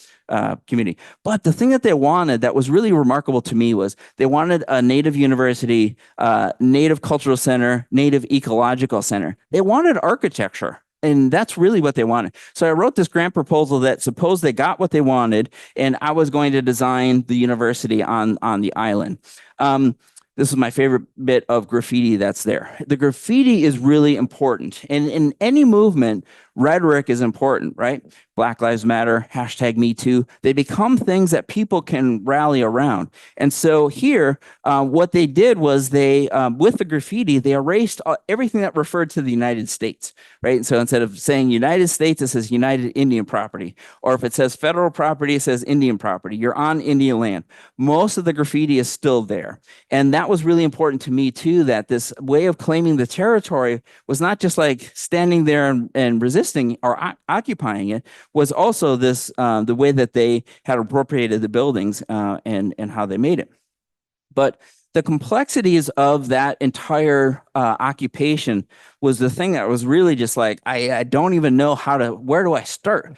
community. But the thing that they wanted that was really remarkable to me was they wanted a native university, native cultural center, native ecological center. They wanted architecture. And that's really what they wanted. So I wrote this grant proposal that suppose they got what they wanted, and I was going to design the university on the island. This is my favorite bit of graffiti that's there. The graffiti is really important. And in any movement, rhetoric is important, right? Black Lives Matter, #MeToo. They become things that people can rally around. And so here, what they did was they, with the graffiti, they erased everything that referred to the United States, right? So instead of saying United States, it says United Indian Property. Or if it says federal property, it says Indian property. You're on Indian land. Most of the graffiti is still there. And that was really important to me too, that this way of claiming the territory was not just like standing there and resisting or occupying it, was also this the way that they had appropriated the buildings and how they made it. But the complexities of that entire occupation was the thing that was really just like, I don't even know where do I start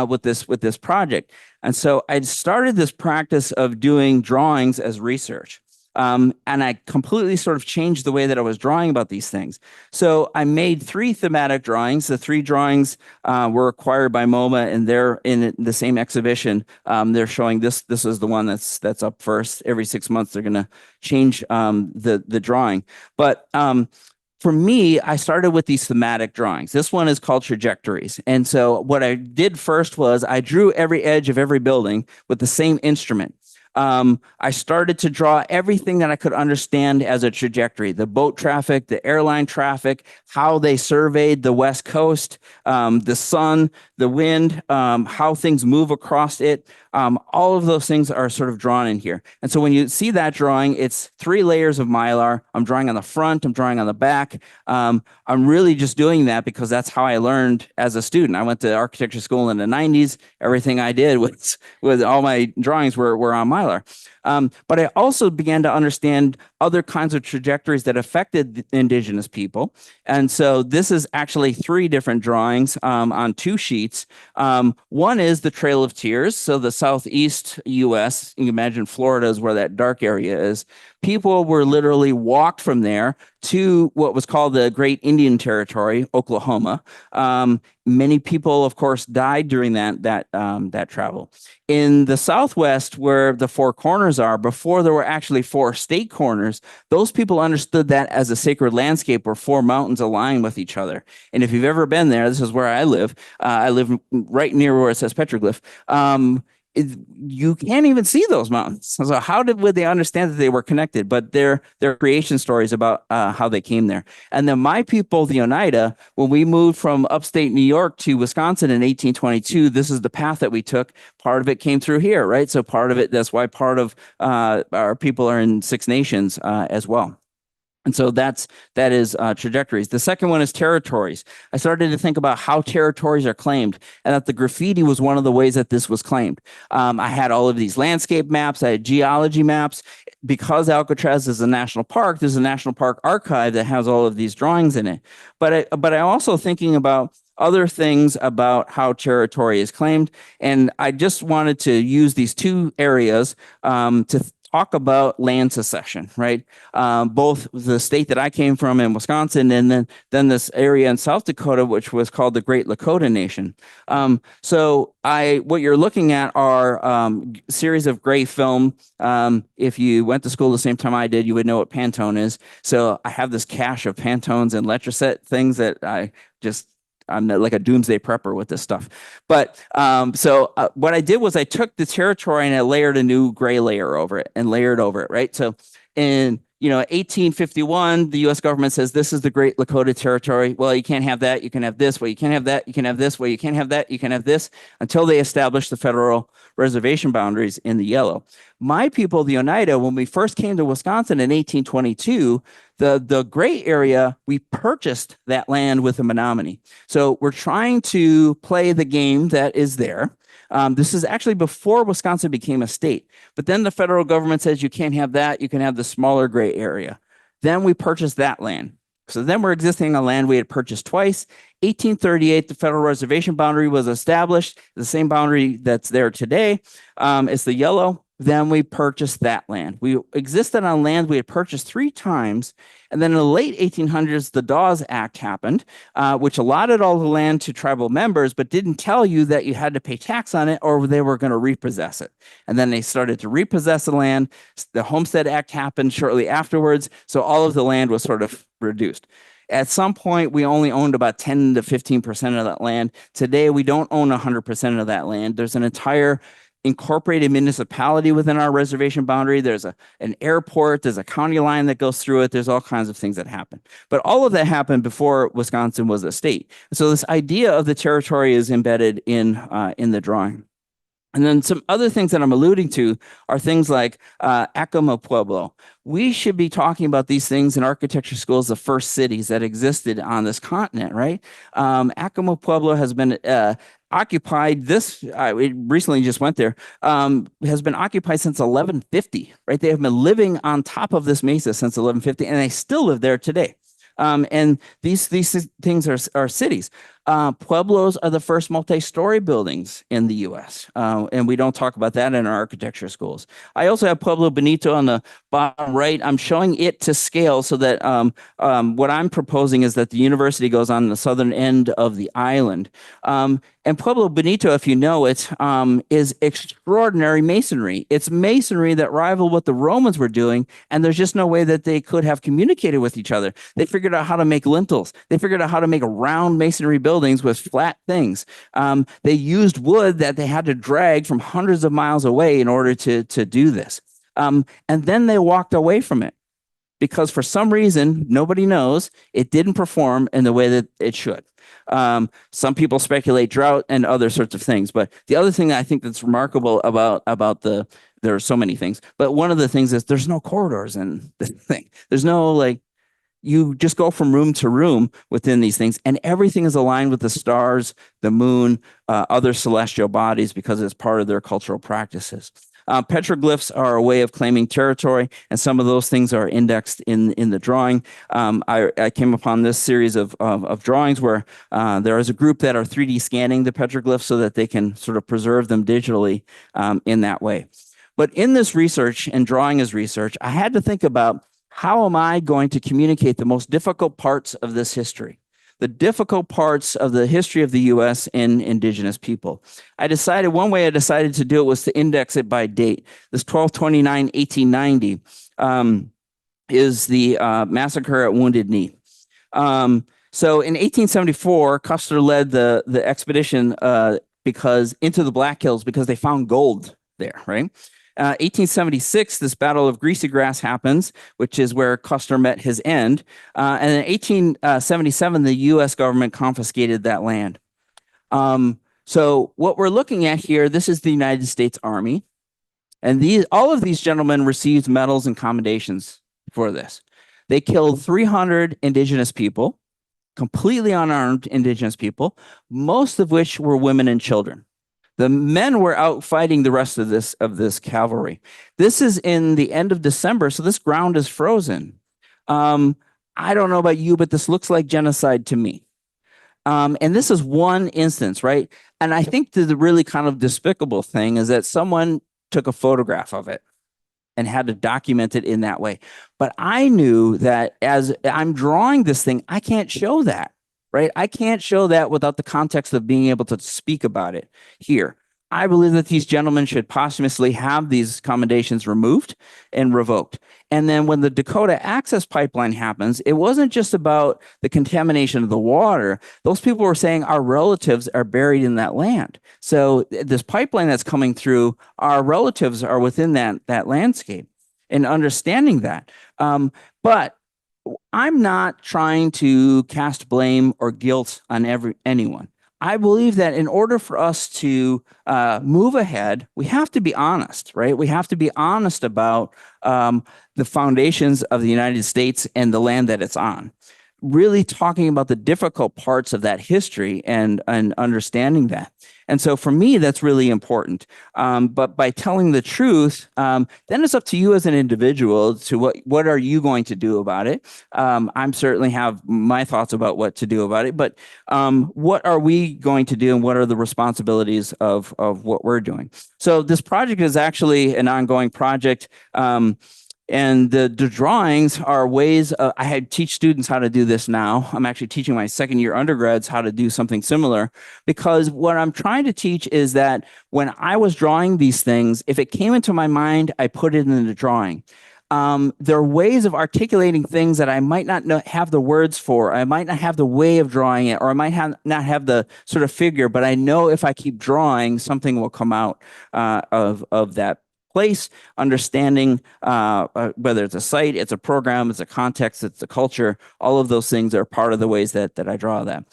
with this project? And so I started this practice of doing drawings as research. And I completely sort of changed the way that I was drawing about these things. So I made 3 thematic drawings. The 3 drawings were acquired by MoMA, and they're in the same exhibition. They're showing this. This is the one that's up first. Every 6 months, they're going to change the drawing. But for me, I started with these thematic drawings. This one is called Trajectories. And so what I did first was I drew every edge of every building with the same instrument. I started to draw everything that I could understand as a trajectory, the boat traffic, the airline traffic, how they surveyed the West Coast, the sun, the wind, how things move across it. All of those things are sort of drawn in here. And so when you see that drawing, it's 3 layers of Mylar. I'm drawing on the front, I'm drawing on the back. I'm really just doing that because that's how I learned as a student. I went to architecture school in the 90s. Everything I did with all my drawings were on Mylar. mylar. But I also began to understand other kinds of trajectories that affected the indigenous people. And so this is actually 3 different drawings on 2 sheets. One is the Trail of Tears. So the southeast US, you can imagine Florida is where that dark area is. People were literally walked from there to what was called the Great Indian Territory, Oklahoma. Many people, of course, died during that travel. In the Southwest, where the 4 corners are, before there were actually 4 state corners, those people understood that as a sacred landscape where 4 mountains align with each other. And if you've ever been there, this is where I live. I live right near where it says petroglyph. You can't even see those mountains. So how would they understand that they were connected? But their creation stories about how they came there. And then my people, the Oneida, when we moved from upstate New York to Wisconsin in 1822, this is the path that we took. Part of it came through here, right? So part of it, that's why part of our people are in 6 nations as well. And so that is trajectories. The second one is territories. I started to think about how territories are claimed, and that the graffiti was one of the ways that this was claimed. I had all of these landscape maps. I had geology maps. Because Alcatraz is a national park, there's a national park archive that has all of these drawings in it. But I'm also thinking about other things about how territory is claimed. And I just wanted to use these 2 areas to talk about land secession, right? Both the state that I came from in Wisconsin, and then this area in South Dakota, which was called the Great Lakota Nation. So what you're looking at are series of gray film. If you went to school the same time I did, you would know what Pantone is. So I have this cache of Pantones and Letraset things that I'm like a doomsday prepper with this stuff. But what I did was I took the territory and I layered a new gray layer over it and layered over it, right? So in 1851, the U.S. government says this is the Great Lakota Territory. Well, you can't have that. You can have this. Well, you can't have that. You can have this. Well, you can't have that. You can have this, until they established the federal reservation boundaries in the yellow. My people, the Oneida, when we first came to Wisconsin in 1822, the gray area, we purchased that land with a Menominee. So we're trying to play the game that is there. This is actually before Wisconsin became a state. But then the federal government says you can't have that. You can have the smaller gray area. Then we purchased that land. So then we're existing on land we had purchased twice. 1838, the federal reservation boundary was established. The same boundary that's there today is the yellow. Then we purchased that land. We existed on land we had purchased 3 times. And then in the late 1800s, the Dawes Act happened, which allotted all the land to tribal members, but didn't tell you that you had to pay tax on it or they were going to repossess it. And then they started to repossess the land. The Homestead Act happened shortly afterwards. So all of the land was sort of reduced. At some point, we only owned about 10 to 15% of that land. Today, we don't own 100% of that land. There's an entire incorporated municipality within our reservation boundary. There's an airport, there's a county line that goes through it. There's all kinds of things that happen. But all of that happened before Wisconsin was a state. So this idea of the territory is embedded in the drawing. And then some other things that I'm alluding to are things like Acoma Pueblo. We should be talking about these things in architecture schools, the first cities that existed on this continent, right? Acoma Pueblo has been occupied, I recently just went there, has been occupied since 1150, right? They have been living on top of this mesa since 1150, and they still live there today. And these things are cities. Pueblos are the first multi-story buildings in the U.S., and we don't talk about that in our architecture schools. I also have Pueblo Bonito on the bottom right. I'm showing it to scale so that what I'm proposing is that the university goes on the southern end of the island. And Pueblo Bonito, if you know it, is extraordinary masonry. It's masonry that rivaled what the Romans were doing, and there's just no way that they could have communicated with each other. They figured out how to make lintels. They figured out how to make round masonry buildings with flat things. They used wood that they had to drag from hundreds of miles away in order to do this. And then they walked away from it because for some reason, nobody knows, it didn't perform in the way that it should. Some people speculate drought and other sorts of things. But the other thing that I think that's remarkable about there are so many things, but one of the things is there's no corridors in the thing. There's no you just go from room to room within these things, and everything is aligned with the stars, the moon, other celestial bodies because it's part of their cultural practices. Petroglyphs are a way of claiming territory, and some of those things are indexed in the drawing. I came upon this series of drawings where there is a group that are 3D scanning the petroglyphs so that they can sort of preserve them digitally in that way. But in this research, and drawing as research, I had to think about, how am I going to communicate the most difficult parts of this history? The difficult parts of the history of the U.S. and indigenous people. One way I decided to do it was to index it by date. This 12/29/1890 is the massacre at Wounded Knee. So in 1874, Custer led the expedition because into the Black Hills because they found gold there, right? 1876, this Battle of Greasy Grass happens, which is where Custer met his end. And in 1877, the U.S. government confiscated that land. So what we're looking at here, this is the United States Army. And all of these gentlemen received medals and commendations for this. They killed 300 indigenous people, completely unarmed indigenous people, most of which were women and children. The men were out fighting the rest of this cavalry. This is in the end of December, so this ground is frozen. I don't know about you, but this looks like genocide to me. And this is one instance, right? And I think the really kind of despicable thing is that someone took a photograph of it and had to document it in that way. But I knew that as I'm drawing this thing, I can't show that. Right? I can't show that without the context of being able to speak about it here. I believe that these gentlemen should posthumously have these commendations removed and revoked. And then when the Dakota Access Pipeline happens, it wasn't just about the contamination of the water. Those people were saying our relatives are buried in that land. So this pipeline that's coming through, our relatives are within that landscape, and understanding that. But I'm not trying to cast blame or guilt on anyone. I believe that in order for us to move ahead, we have to be honest, right? We have to be honest about the foundations of the United States and the land that it's on. Really talking about the difficult parts of that history and understanding that. And so for me, that's really important. But by telling the truth, then it's up to you as an individual to what are you going to do about it? I'm certainly have my thoughts about what to do about it, but what are we going to do and what are the responsibilities of what we're doing? So this project is actually an ongoing project. And the drawings are ways I teach students how to do this now. I'm actually teaching my second year undergrads how to do something similar, because what I'm trying to teach is that when I was drawing these things, if it came into my mind, I put it in the drawing. There are ways of articulating things that I might not have the words for. I might not have the way of drawing it, or I might not have the sort of figure, but I know if I keep drawing, something will come out of that place, understanding whether it's a site, it's a program, it's a context, it's a culture. All of those things are part of the ways that I draw that.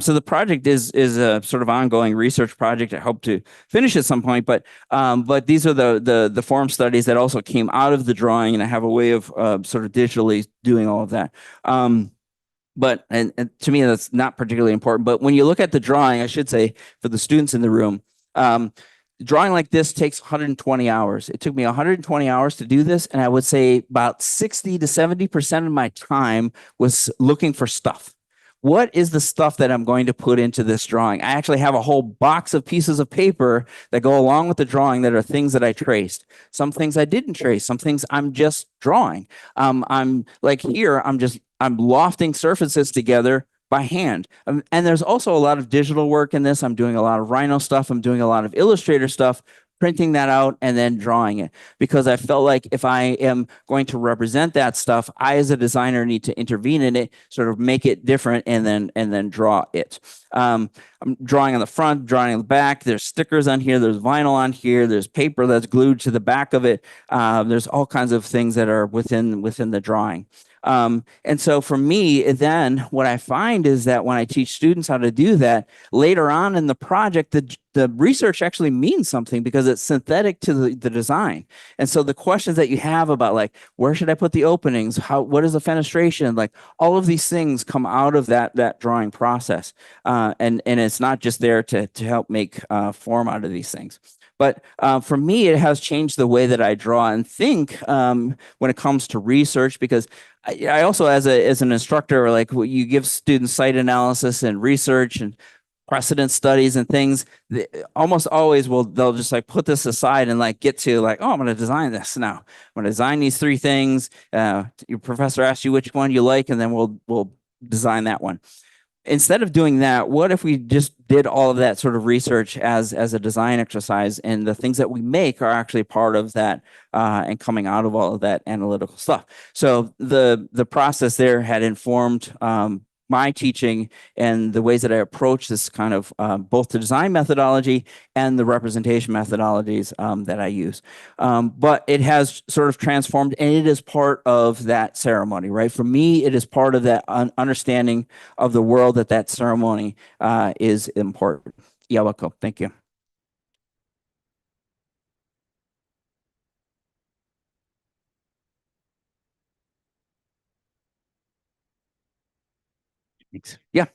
So the project is a sort of ongoing research project. I hope to finish at some point, but these are the form studies that also came out of the drawing, and I have a way of sort of digitally doing all of that. But to me, that's not particularly important. But when you look at the drawing, I should say for the students in the room, drawing like this takes 120 hours. It took me 120 hours to do this. And I would say about 60 to 70% of my time was looking for stuff. What is the stuff that I'm going to put into this drawing? I actually have a whole box of pieces of paper that go along with the drawing that are things that I traced. Some things I didn't trace. Some things I'm just drawing. I'm like here, I'm lofting surfaces together by hand. And there's also a lot of digital work in this. I'm doing a lot of Rhino stuff. I'm doing a lot of Illustrator stuff, printing that out and then drawing it, because I felt like if I am going to represent that stuff, I as a designer need to intervene in it, sort of make it different, and then draw it. I'm drawing on the front, drawing on the back. There's stickers on here. There's vinyl on here. There's paper that's glued to the back of it. There's all kinds of things that are within the drawing. And so for me, then what I find is that when I teach students how to do that later on in the project, the research actually means something because it's synthetic to the design. And so the questions that you have about like, where should I put the openings? What is the fenestration? Like all of these things come out of that drawing process. And it's not just there to help make form out of these things. But for me, it has changed the way that I draw and think when it comes to research, because I also, as an instructor, like you give students site analysis and research and precedent studies and things, almost always they'll just like put this aside and like get to like, oh, I'm going to design this now. I'm going to design these three things. Your professor asks you which one you like, and then we'll design that one. Instead of doing that, what if we just did all of that sort of research as a design exercise, and the things that we make are actually part of that and coming out of all of that analytical stuff. So the process there had informed my teaching and the ways that I approach this kind of both the design methodology and the representation methodologies that I use. But it has sort of transformed, and it is part of that ceremony, right? For me, it is part of that understanding of the world that ceremony is important. Yeah, welcome. Thank you. Thanks. Yeah.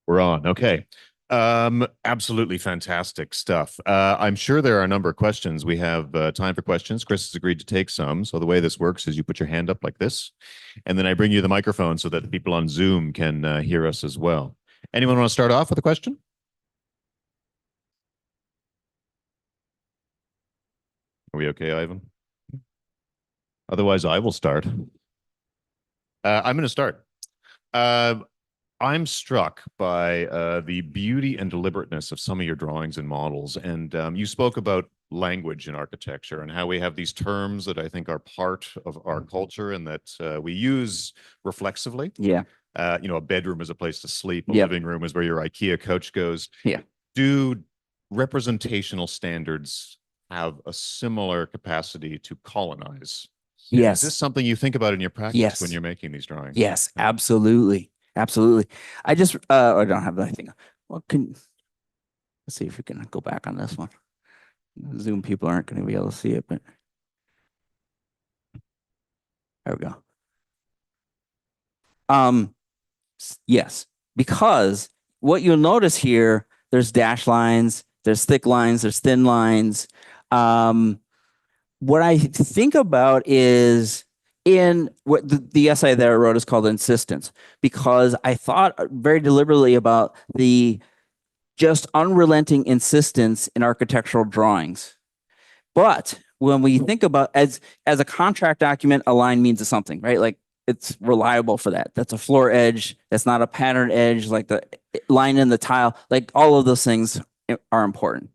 We're on. Okay. Absolutely fantastic stuff. I'm sure there are a number of questions. We have time for questions. Chris has agreed to take some. So the way this works is you put your hand up like this, and then I bring you the microphone so that the people on Zoom can hear us as well. Anyone want to start off with a question? Are we okay, Ivan? Otherwise, I will start. I'm going to start. I'm struck by the beauty and deliberateness of some of your drawings and models. And you spoke about language in architecture and how we have these terms that I think are part of our culture and that we use reflexively. Yeah. A bedroom is a place to sleep. A Yep. living room is where your IKEA couch goes. Yeah. Do representational standards have a similar capacity to colonize? Yes. Is this something you think about in your practice Yes. when you're making these drawings? Yes, absolutely. Absolutely. I just I don't have anything. Well, let's see if we can go back on this one. Zoom people aren't going to be able to see it, but there we go. Yes, because what you'll notice here, there's dash lines, there's thick lines, there's thin lines. What I think about is in what the essay that I wrote is called Insistence, because I thought very deliberately about the just unrelenting insistence in architectural drawings. But when we think about as a contract document, a line means something, right? Like it's reliable for that. That's a floor edge. That's not a pattern edge, like the line in the tile. Like all of those things are important.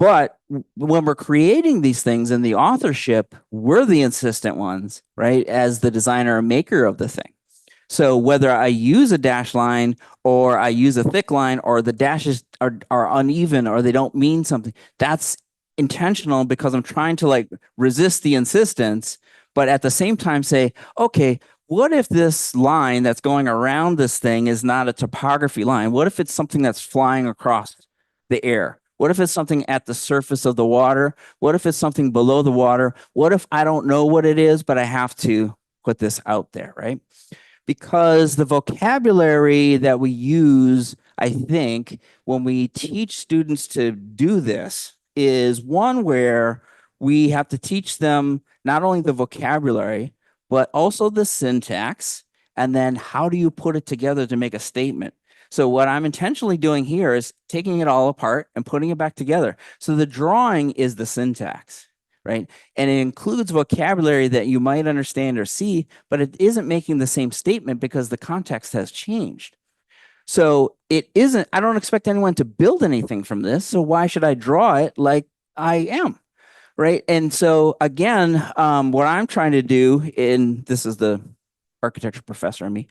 But when we're creating these things in the authorship, we're the insistent ones, right? As the designer or maker of the thing. So whether I use a dash line or I use a thick line or the dashes are uneven or they don't mean something, that's intentional because I'm trying to like resist the insistence, but at the same time say, okay, what if this line that's going around this thing is not a topography line? What if it's something that's flying across the air? What if it's something at the surface of the water? What if it's something below the water? What if I don't know what it is, but I have to put this out there, right? Because the vocabulary that we use, I think, when we teach students to do this is one where we have to teach them not only the vocabulary, but also the syntax, and then how do you put it together to make a statement? So what I'm intentionally doing here is taking it all apart and putting it back together. So the drawing is the syntax, right? And it includes vocabulary that you might understand or see, but it isn't making the same statement because the context has changed. So it isn't, I don't expect anyone to build anything from this. So why should I draw it like I am? Right. And so again, what I'm trying to do, and this is the architecture professor in me,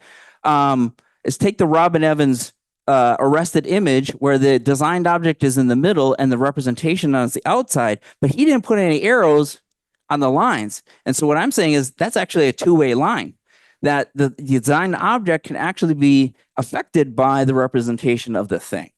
is take the Robin Evans arrested image where the designed object is in the middle and the representation on the outside, but he didn't put any arrows on the lines. And so what I'm saying is that's actually a two-way line, that the designed object can actually be affected by the representation of the thing.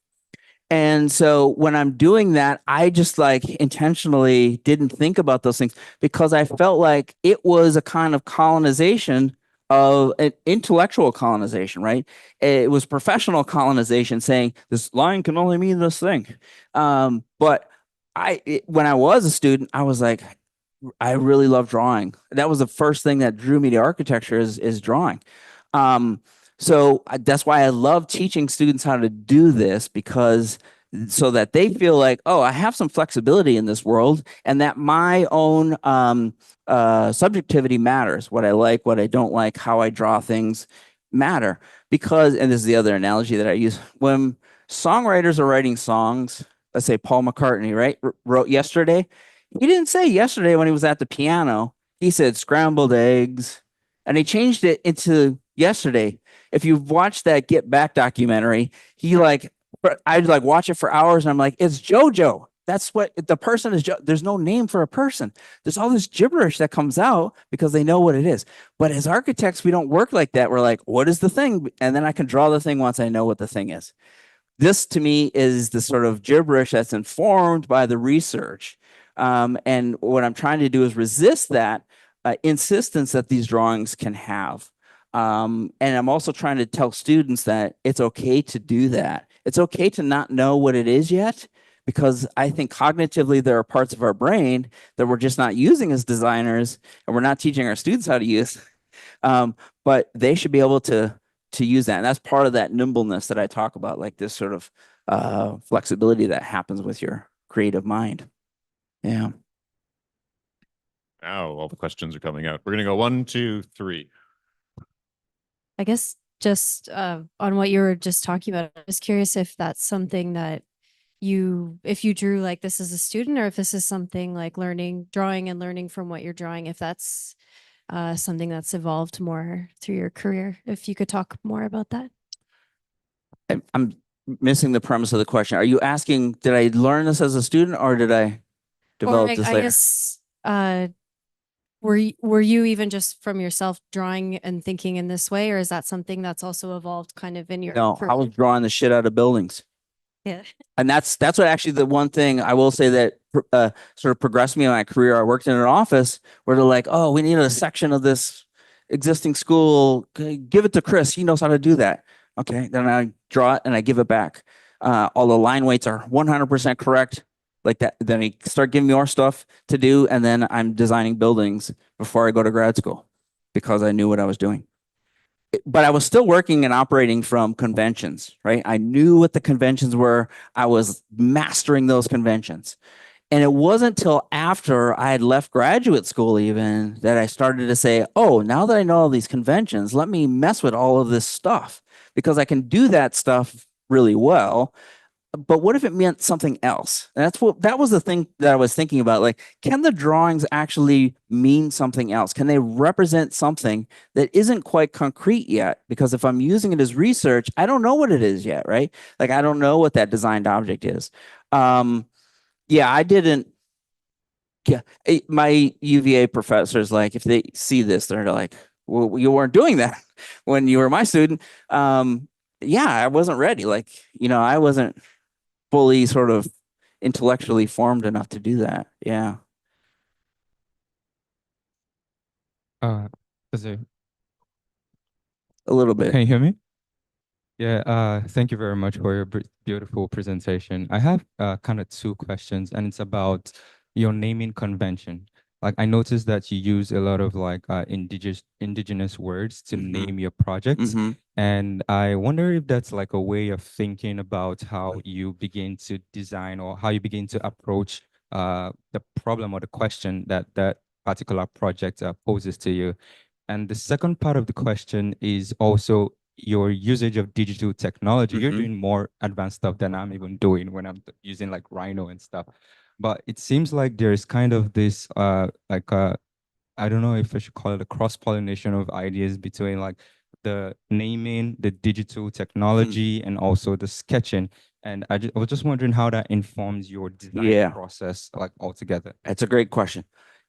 And so when I'm doing that, I just like intentionally didn't think about those things because I felt like it was a kind of colonization of an intellectual colonization, right? It was professional colonization saying this line can only mean this thing. But when I was a student, I was like, I really love drawing. That was the first thing that drew me to architecture is drawing. So that's why I love teaching students how to do this, because so that they feel like, oh, I have some flexibility in this world, and that my own subjectivity matters. What I like, what I don't like, how I draw things matter. Because, and this is the other analogy that I use, when songwriters are writing songs, let's say Paul McCartney, right, wrote Yesterday. He didn't say yesterday when he was at the piano. He said scrambled eggs, and he changed it into yesterday. If you've watched that Get Back documentary, I'd like watch it for hours, and I'm like, it's JoJo. That's what the person is. There's no name for a person. There's all this gibberish that comes out because they know what it is. But as architects, we don't work like that. We're like, what is the thing? And then I can draw the thing once I know what the thing is. This to me is the sort of gibberish that's informed by the research. And what I'm trying to do is resist that insistence that these drawings can have. And I'm also trying to tell students that it's okay to do that. It's okay to not know what it is yet, because I think cognitively there are parts of our brain that we're just not using as designers, and we're not teaching our students how to use. But they should be able to use that. And that's part of that nimbleness that I talk about, like this sort of flexibility that happens with your creative mind. Yeah. Now all the questions are coming out. We're going to go 1, 2, 3. I guess just on what you were just talking about, I was curious if that's something that if you drew like this as a student, or if this is something like drawing and learning from what you're drawing, if that's something that's evolved more through your career. If you could talk more about that. I'm missing the premise of the question. Are you asking, did I learn this as a student, or did I develop this later? I guess, were you even just from yourself drawing and thinking in this way, or is that something that's also evolved kind of in your No, career? I was drawing the shit out of buildings. Yeah. And that's what actually the one thing I will say that sort of progressed me in my career. I worked in an office where they're like, oh, we need a section of this existing school. Give it to Chris. He knows how to do that. Okay. Then I draw it and I give it back. All the line weights are 100% correct. Like that. Then he start giving me more stuff to do. And then I'm designing buildings before I go to grad school, because I knew what I was doing. But I was still working and operating from conventions, right? I knew what the conventions were. I was mastering those conventions. And it wasn't until after I had left graduate school even that I started to say, oh, now that I know all these conventions, let me mess with all of this stuff, because I can do that stuff really well. But what if it meant something else? And that was the thing that I was thinking about. Like, can the drawings actually mean something else? Can they represent something that isn't quite concrete yet? Because if I'm using it as research, I don't know what it is yet, right? Like, I don't know what that designed object is. Yeah, I didn't. Yeah, my UVA professors, like, if they see this, they're like, well, you weren't doing that when you were my student. Yeah, I wasn't ready. Like, I wasn't fully sort of intellectually formed enough to do that. Yeah. Is it, A little bit. can you hear me? Yeah, thank you very much for your beautiful presentation. I have kind of two questions, and it's about your naming convention. Like, I noticed that you use a lot of like indigenous words to name your projects. And I wonder if that's like a way of thinking about how you begin to design, or how you begin to approach the problem or the question that that particular project poses to you. And the second part of the question is also your usage of digital technology. You're doing more advanced stuff than I'm even doing when I'm using like Rhino and stuff. But it seems like there's kind of this I don't know if I should call it a cross-pollination of ideas between like the naming, the digital technology, and also the sketching. And I was just wondering how that informs your design process, like altogether. It's a great question.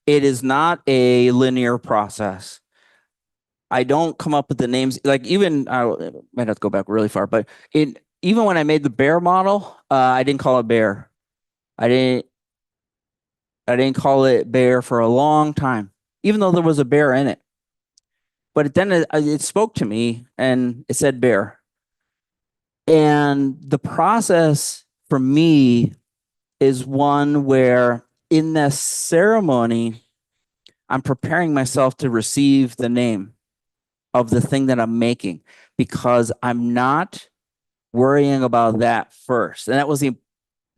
It is not a linear process. I don't come up with the names. Like, even I might have to go back really far, but even when I made the bear model, I didn't call it bear. I didn't call it bear for a long time, even though there was a bear in it. but then it spoke to me and it said bear. And the process for me is one where in this ceremony, I'm preparing myself to receive the name of the thing that I'm making, because I'm not worrying about that first. And that was the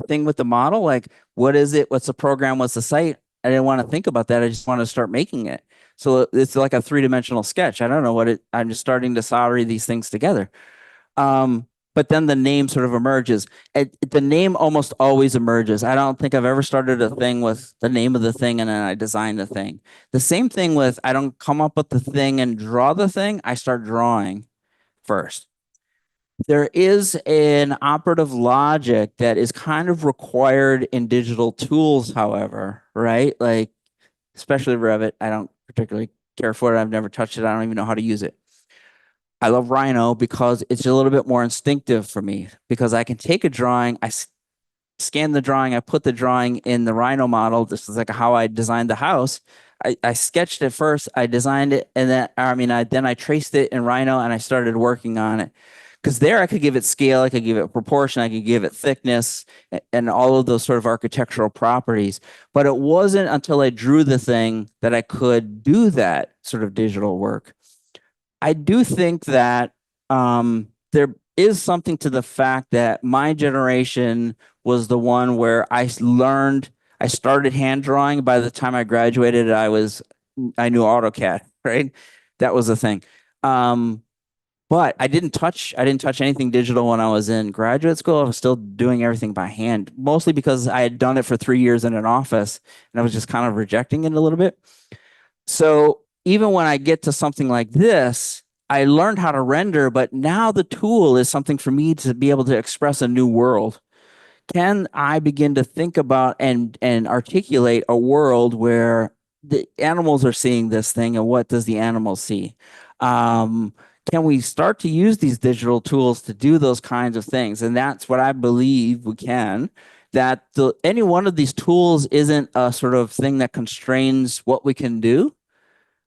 thing with the model. Like, what is it? What's the program? What's the site? I didn't want to think about that. I just want to start making it. So it's like a 3-dimensional sketch. I don't know what I'm just starting to solder these things together. But then the name sort of emerges. The name almost always emerges. I don't think I've ever started a thing with the name of the thing and then I design the thing. The same thing with, I don't come up with the thing and draw the thing. I start drawing first. There is an operative logic that is kind of required in digital tools, however, right? Like, especially Revit. I don't particularly care for it. I've never touched it. I don't even know how to use it. I love Rhino because it's a little bit more instinctive for me, because I can take a drawing, I scan the drawing, I put the drawing in the Rhino model. This is like how I designed the house. I sketched it first, I designed it, and then I traced it in Rhino and I started working on it. Because there I could give it scale, I could give it proportion, I could give it thickness, and all of those sort of architectural properties. But it wasn't until I drew the thing that I could do that sort of digital work. I do think that there is something to the fact that my generation was the one where I started hand drawing. By the time I graduated, I knew AutoCAD, right? That was the thing. But I didn't touch anything digital when I was in graduate school. I was still doing everything by hand, mostly because I had done it for 3 years in an office and I was just kind of rejecting it a little bit. So even when I get to something like this, I learned how to render, but now the tool is something for me to be able to express a new world. Can I begin to think about and articulate a world where the animals are seeing this thing, and what does the animal see? Can we start to use these digital tools to do those kinds of things? And that's what I believe we can. That any one of these tools isn't a sort of thing that constrains what we can do,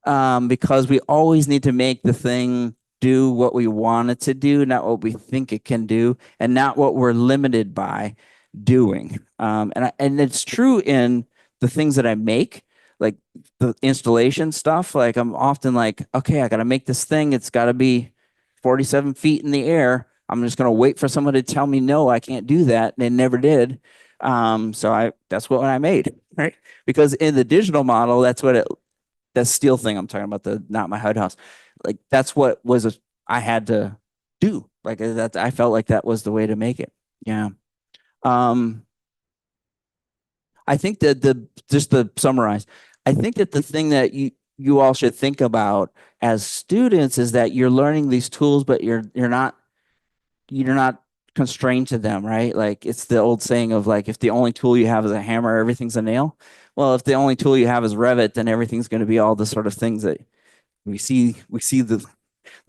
because we always need to make the thing do what we want it to do, not what we think it can do, and not what we're limited by doing. And it's true in the things that I make, like the installation stuff. Like, I'm often like, okay, I got to make this thing. It's got to be 47 feet in the air. I'm just going to wait for someone to tell me, no, I can't do that. And they never did. So that's what I made, right? Because in the digital model, that's what that steel thing I'm talking about, not my HUD house. Like, that's what I had to do. Like, that I felt like that was the way to make it. Yeah. I think that just to summarize, I think that the thing that you all should think about as students is that you're learning these tools, but you're not constrained to them, right? Like, it's the old saying of, like, if the only tool you have is a hammer, everything's a nail. Well, if the only tool you have is Revit, then everything's going to be all the sort of things that we see the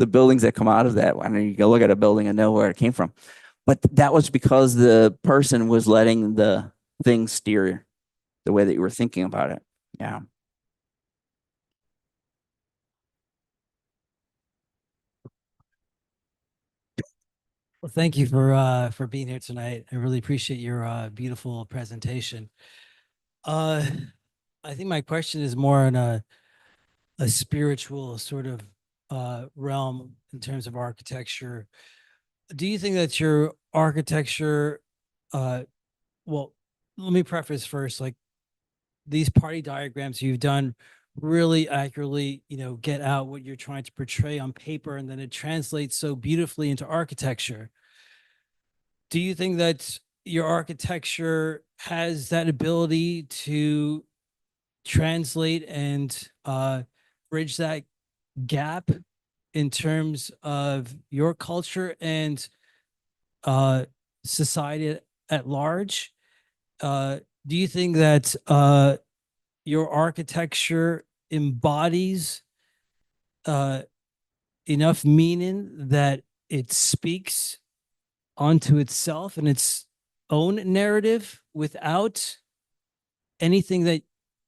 buildings that come out of that. I mean, you can look at a building and know where it came from. But that was because the person was letting the thing steer the way that you were thinking about it. Yeah. Well, thank you for being here tonight. I really appreciate your beautiful presentation. I think my question is more in a spiritual sort of realm in terms of architecture. Do you think that your architecture, well, let me preface first, like, these party diagrams you've done really accurately, get out what you're trying to portray on paper, and then it translates so beautifully into architecture. Do you think that your architecture has that ability to translate and bridge that gap in terms of your culture and society at large? Do you think that your architecture embodies enough meaning that it speaks onto itself and its own narrative without anything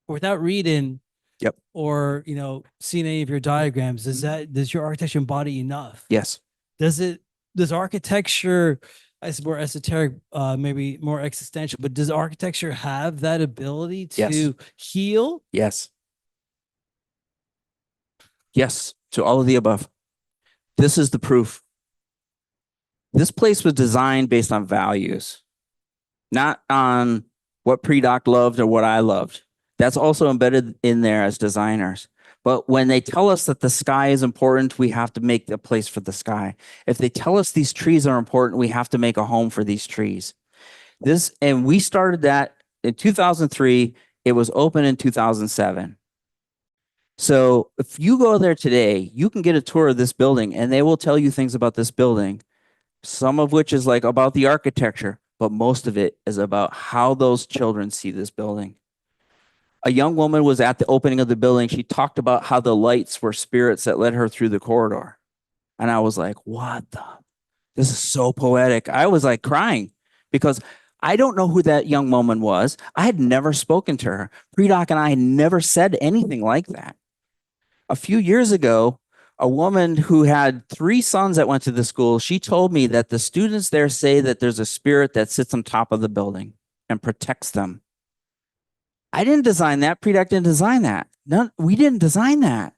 without reading Yep. or, you know, seen any of your diagrams. Does your architecture embody enough? Yes. Does architecture, it's more esoteric, maybe more existential, but does architecture have that ability Yes. to heal? Yes. Yes, to all of the above. This is the proof. This place was designed based on values, not on what Pre-Doc loved or what I loved. That's also embedded in there as designers. But when they tell us that the sky is important, we have to make a place for the sky. If they tell us these trees are important, we have to make a home for these trees. And we started that in 2003. It was open in 2007. So if you go there today, you can get a tour of this building and they will tell you things about this building, some of which is like about the architecture, but most of it is about how those children see this building. A young woman was at the opening of the building. She talked about how the lights were spirits that led her through the corridor. And I was like, this is so poetic. I was like crying because I don't know who that young woman was. I had never spoken to her. Pre-Doc and I had never said anything like that. A few years ago, a woman who had 3 sons that went to the school, she told me that the students there say that there's a spirit that sits on top of the building and protects them. I didn't design that. Pre-Doc didn't design that. No, we didn't design that.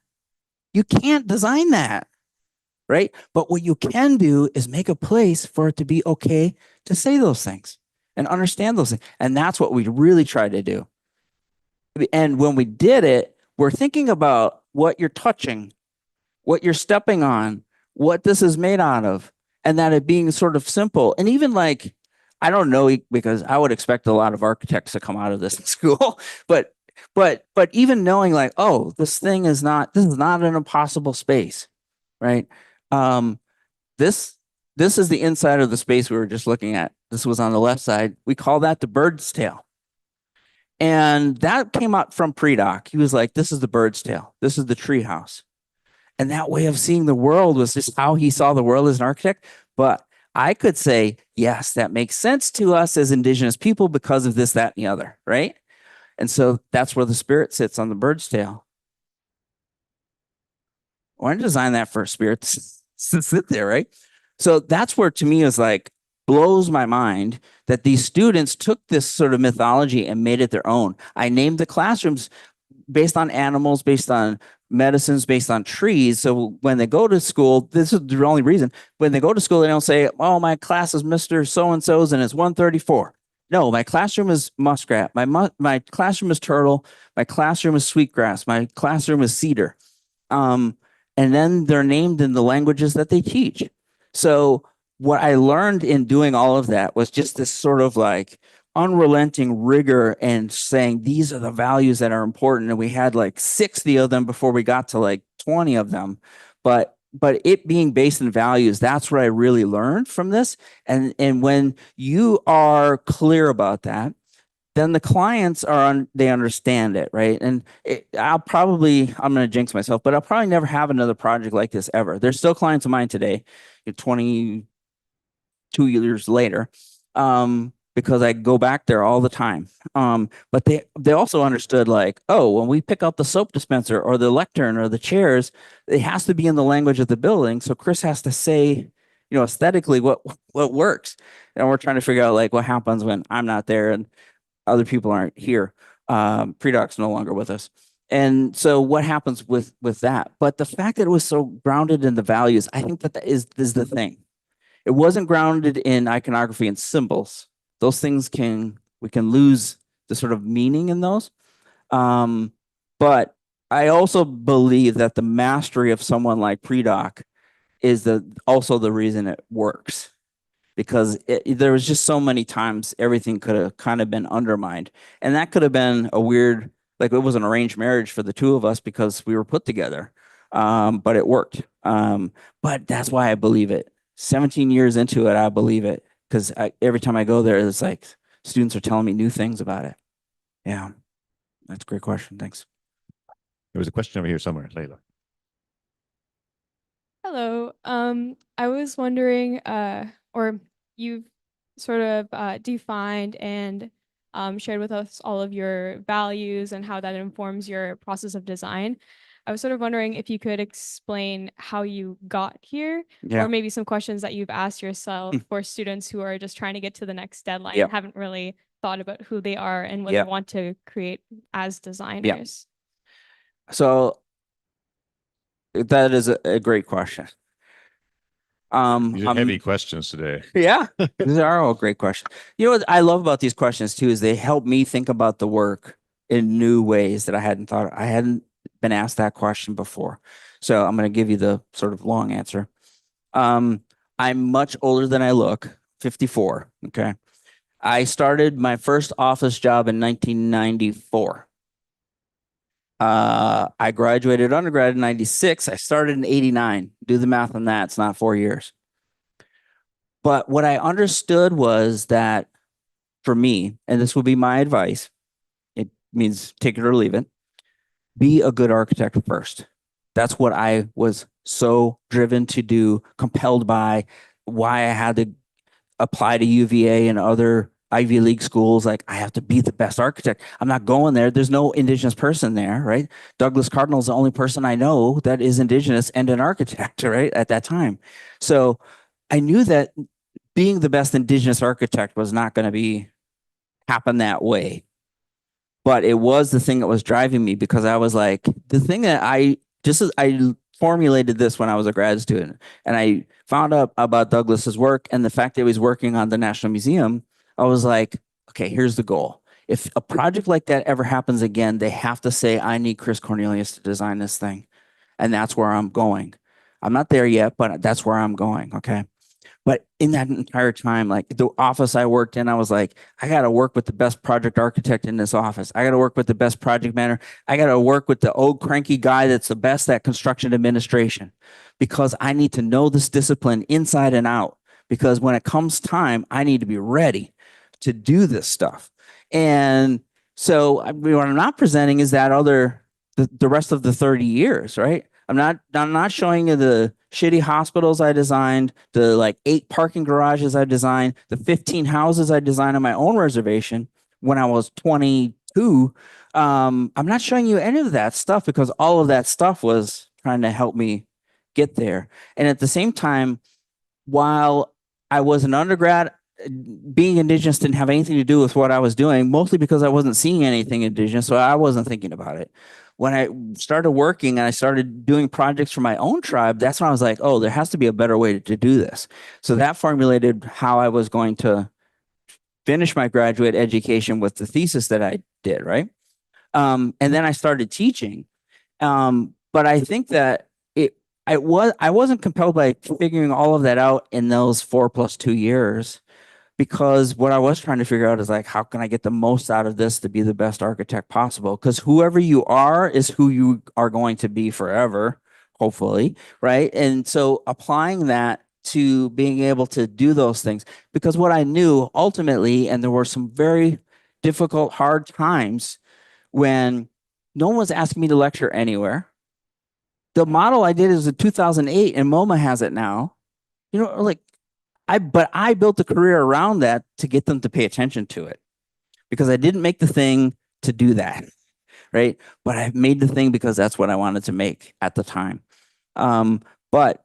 You can't design that, right? But what you can do is make a place for it to be okay to say those things and understand those things. And that's what we really tried to do. And when we did it, we're thinking about what you're touching, what you're stepping on, what this is made out of, and that it being sort of simple. And even like, I don't know, because I would expect a lot of architects to come out of this school, but even knowing like, oh, this is not an impossible space, right? This is the inside of the space we were just looking at. This was on the left side. We call that the bird's tail. And that came out from Pre-Doc. He was like, this is the bird's tail. This is the tree house. And that way of seeing the world was just how he saw the world as an architect. But I could say, yes, that makes sense to us as indigenous people because of this, that, and the other, right? And so that's where the spirit sits on the bird's tail. Why didn't design that for a spirit to sit there, right? So that's where, to me, is like, blows my mind that these students took this sort of mythology and made it their own. I named the classrooms based on animals, based on medicines, based on trees. So when they go to school, this is the only reason, when they go to school, they don't say, oh, my class is Mr. So-and-so's and it's 134. No, my classroom is muskrat. My classroom is turtle. My classroom is sweetgrass. My classroom is cedar. And then they're named in the languages that they teach. So what I learned in doing all of that was just this sort of like unrelenting rigor and saying, these are the values that are important. And we had like 60 of them before we got to like 20 of them. But it being based in values, that's what I really learned from this. And when you are clear about that, then the clients they understand it, right? And I'm going to jinx myself, but I'll probably never have another project like this ever. There's still clients of mine today, 22 years later, because I go back there all the time. But they also understood like, oh, when we pick out the soap dispenser or the lectern or the chairs, it has to be in the language of the building. So Chris has to say, aesthetically what works. And we're trying to figure out like what happens when I'm not there and other people aren't here. Pre-Doc's no longer with us. And so what happens with that? But the fact that it was so grounded in the values, I think that is the thing. It wasn't grounded in iconography and symbols. Those things we can lose the sort of meaning in those. But I also believe that the mastery of someone like Pre-Doc is also the reason it works. Because there was just so many times everything could have kind of been undermined. And that could have been a weird, like it was an arranged marriage for the two of us because we were put together. But it worked. But that's why I believe it. 17 years into it, I believe it. Because every time I go there, it's like students are telling me new things about it. Yeah, that's a great question. Thanks. There was a question over here somewhere, Layla. Hello. I was wondering, or you've sort of defined and shared with us all of your values and how that informs your process of design. I was sort of wondering if you could explain how you got here, Yeah. or maybe some questions that you've asked yourself for students who are just trying to get to the next deadline Yep. and haven't really thought about who they are and what Yep. they want to create as designers. So that is a great question. These are heavy questions today. Yeah, these are all great questions. You know what I love about these questions too is they help me think about the work in new ways that I hadn't thought. I hadn't been asked that question before. So I'm going to give you the sort of long answer. I'm much older than I look, 54. Okay. I started my first office job in 1994. I graduated undergrad in 96. I started in 89. Do the math on that. It's not 4 years. But what I understood was that for me, and this would be my advice, it means take it or leave it, be a good architect first. That's what I was so driven to do, compelled by, why I had to apply to UVA and other Ivy League schools. Like, I have to be the best architect. I'm not going there. There's no Indigenous person there, right? Douglas Cardinal is the only person I know that is Indigenous and an architect, right? At that time. So I knew that being the best Indigenous architect was not going to happen that way. But it was the thing that was driving me, because I was like, the thing that I formulated this when I was a grad student, and I found out about Douglas's work and the fact that he was working on the National Museum. I was like, okay, here's the goal. If a project like that ever happens again, they have to say, I need Chris Cornelius to design this thing. And that's where I'm going. I'm not there yet, but that's where I'm going. Okay. But in that entire time, like the office I worked in, I was like, I got to work with the best project architect in this office. I got to work with the best project manager. I got to work with the old cranky guy that's the best at construction administration, because I need to know this discipline inside and out. Because when it comes time, I need to be ready to do this stuff. And so what I'm not presenting is that the rest of the 30 years, right? I'm not showing you the shitty hospitals I designed, the like 8 parking garages I designed, the 15 houses I designed on my own reservation when I was 22. I'm not showing you any of that stuff, because all of that stuff was trying to help me get there. And at the same time, while I was an undergrad, being Indigenous didn't have anything to do with what I was doing, mostly because I wasn't seeing anything Indigenous, so I wasn't thinking about it. When I started working and I started doing projects for my own tribe, that's when I was like, oh, there has to be a better way to do this. So that formulated how I was going to finish my graduate education with the thesis that I did, right? And then I started teaching. But I think that I wasn't compelled by figuring all of that out in those 4 + 2 years. Because what I was trying to figure out is like, how can I get the most out of this to be the best architect possible? Because whoever you are is who you are going to be forever, hopefully, right? And so applying that to being able to do those things, because what I knew ultimately, and there were some very difficult, hard times when no one was asking me to lecture anywhere. The model I did is in 2008, and MoMA has it now. You know, like, but I built a career around that to get them to pay attention to it, because I didn't make the thing to do that, right? But I made the thing because that's what I wanted to make at the time. But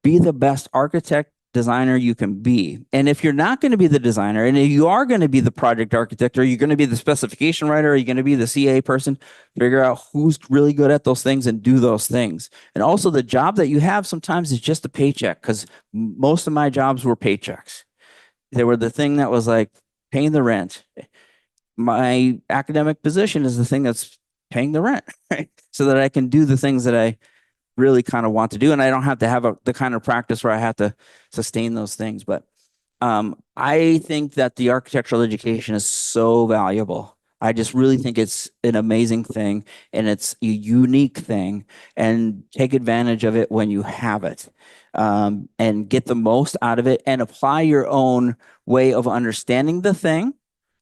be the best architect, designer you can be. And if you're not going to be the designer, and if you are going to be the project architect, or you're going to be the specification writer, or you're going to be the CA person, figure out who's really good at those things and do those things. And also, the job that you have sometimes is just a paycheck, because most of my jobs were paychecks. They were the thing that was like paying the rent. My academic position is the thing that's paying the rent, right? So that I can do the things that I really kind of want to do, and I don't have to have the kind of practice where I have to sustain those things. But I think that the architectural education is so valuable. I just really think it's an amazing thing, and it's a unique thing, and take advantage of it when you have it, and get the most out of it, and apply your own way of understanding the thing,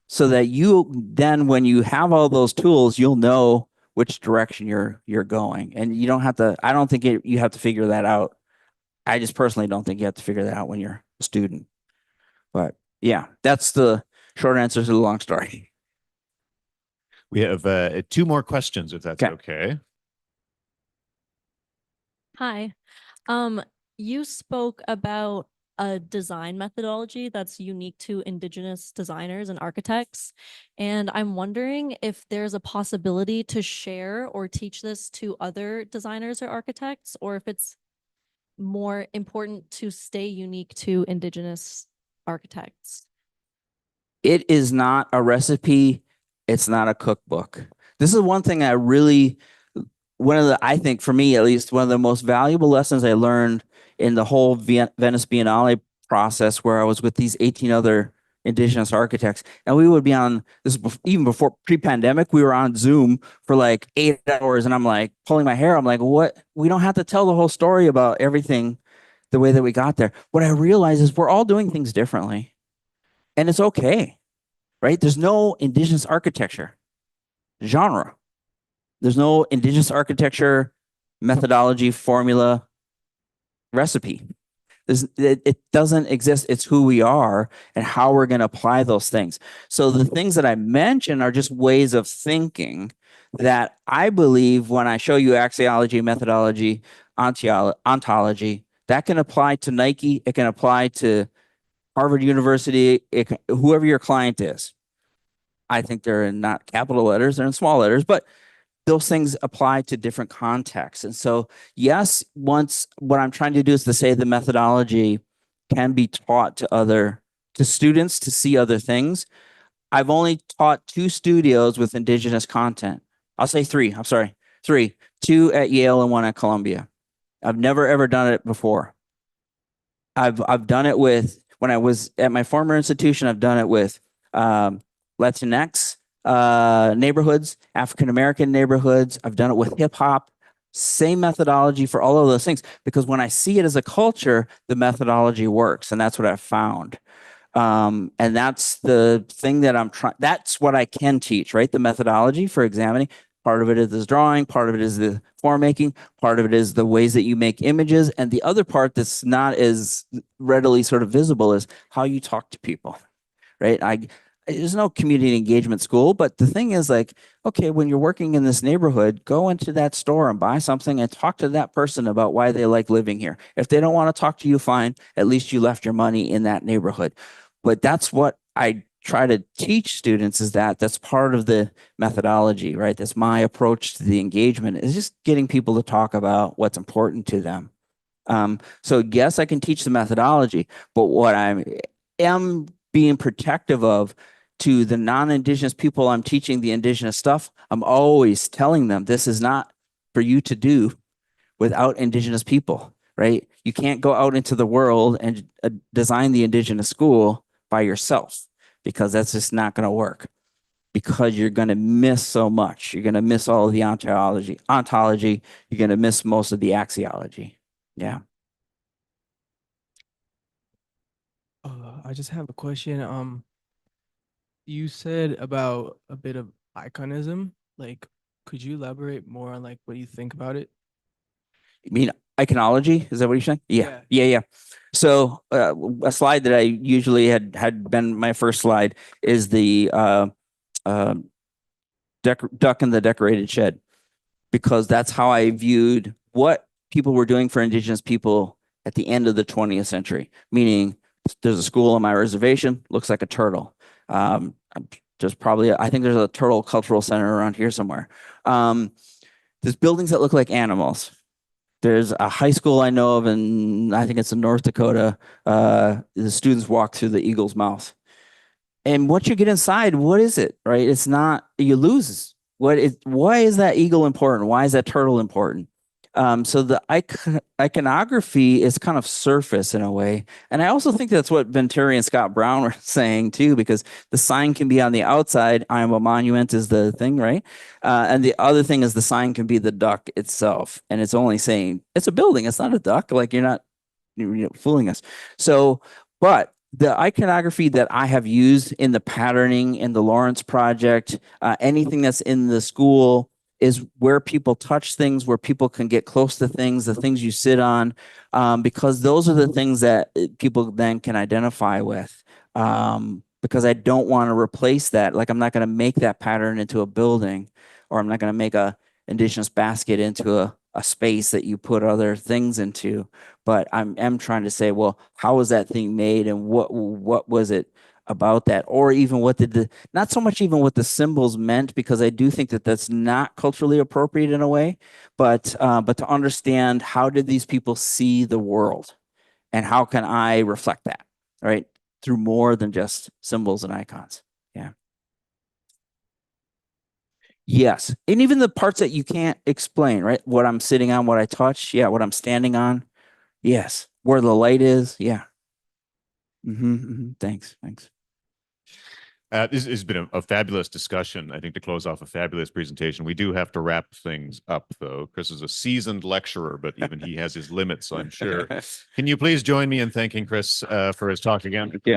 so that you then, when you have all those tools, you'll know which direction you're going. And you don't have to, I don't think you have to figure that out. I just personally don't think you have to figure that out when you're a student. But yeah, that's the short answer to the long story. We have two more questions, if that's Okay. okay. Hi. You spoke about a design methodology that's unique to Indigenous designers and architects. And I'm wondering if there's a possibility to share or teach this to other designers or architects, or if it's more important to stay unique to Indigenous architects. It is not a recipe. It's not a cookbook. This is one thing I really, I think for me at least, one of the most valuable lessons I learned in the whole Venice Biennale process, where I was with these 18 other Indigenous architects, and we would be on this even before pre-pandemic. We were on Zoom for like 8 hours, and I'm like pulling my hair. I'm like, what? We don't have to tell the whole story about everything the way that we got there. What I realize is we're all doing things differently, and it's okay, right? There's no Indigenous architecture genre. There's no Indigenous architecture methodology, formula, recipe. It doesn't exist. It's who we are and how we're going to apply those things. So the things that I mentioned are just ways of thinking that I believe when I show you axiology, methodology, ontology, that can apply to Nike. It can apply to Harvard University, whoever your client is. I think they're in not capital letters, they're in small letters, but those things apply to different contexts. And so, yes, once what I'm trying to do is to say the methodology can be taught to students to see other things. I've only taught 2 studios with Indigenous content. I'll say 3. I'm sorry, 3. 2 at Yale and 1 at Columbia. I've never ever done it before. I've done it with, when I was at my former institution, I've done it with Latinx neighborhoods, African American neighborhoods. I've done it with hip hop. Same methodology for all of those things, because when I see it as a culture, the methodology works, and that's what I've found. And that's the thing that I'm trying. That's what I can teach, right? The methodology for examining. Part of it is this drawing. Part of it is the form making. Part of it is the ways that you make images. And the other part that's not as readily sort of visible is how you talk to people, right? There's no community engagement school, but the thing is, like, okay, when you're working in this neighborhood, go into that store and buy something and talk to that person about why they like living here. If they don't want to talk to you, fine. At least you left your money in that neighborhood. But that's what I try to teach students, is that's part of the methodology, right? That's my approach to the engagement, is just getting people to talk about what's important to them. So yes, I can teach the methodology, but what I am being protective of to the non-Indigenous people I'm teaching the Indigenous stuff, I'm always telling them this is not for you to do without Indigenous people, right? You can't go out into the world and design the Indigenous school by yourself, because that's just not going to work, because you're going to miss so much. You're going to miss all of the ontology. You're going to miss most of the axiology. Yeah. I just have a question. You said about a bit of iconism. Like, could you elaborate more on like what you think about it? You mean iconology? Is that what you're saying? Yeah. So a slide that I usually had been my first slide is the duck in the decorated shed, because that's how I viewed what people were doing for Indigenous people at the end of the 20th century, there's a school on my reservation, looks like a turtle. I think there's a turtle cultural center around here somewhere. There's buildings that look like animals. There's a high school I know of, and I think it's in North Dakota. The students walk through the eagle's mouth. And once you get inside, what is it, right? It's not, you lose. Why is that eagle important? Why is that turtle important? So the iconography is kind of surface in a way. And I also think that's what Venturi and Scott Brown were saying too, because the sign can be on the outside. I am a monument is the thing, right? And the other thing is the sign can be the duck itself. And it's only saying it's a building. It's not a duck. Like you're fooling us. So, but the iconography that I have used in the patterning in the Lawrence project, anything that's in the school, is where people touch things, where people can get close to things, the things you sit on, because those are the things that people then can identify with. because I don't want to replace that. Like I'm not going to make that pattern into a building, or I'm not going to make a indigenous basket into a space that you put other things into. But am trying to say, well, how was that thing made, and what was it about that, or even what did the, not so much even what the symbols meant, because I do think that that's not culturally appropriate in a way, but to understand, how did these people see the world, and how can I reflect that, right, through more than just symbols and icons. Yeah. Yes, and even the parts that you can't explain, right? What I'm sitting on, what I touch, yeah, what I'm standing on, yes, where the light is, yeah. Thanks. This has been a fabulous discussion. I think to close off a fabulous presentation. We do have to wrap things up, though. Chris is a seasoned lecturer, but even he has his limits, I'm sure. Can you please join me in thanking Chris for his talk again? Yeah.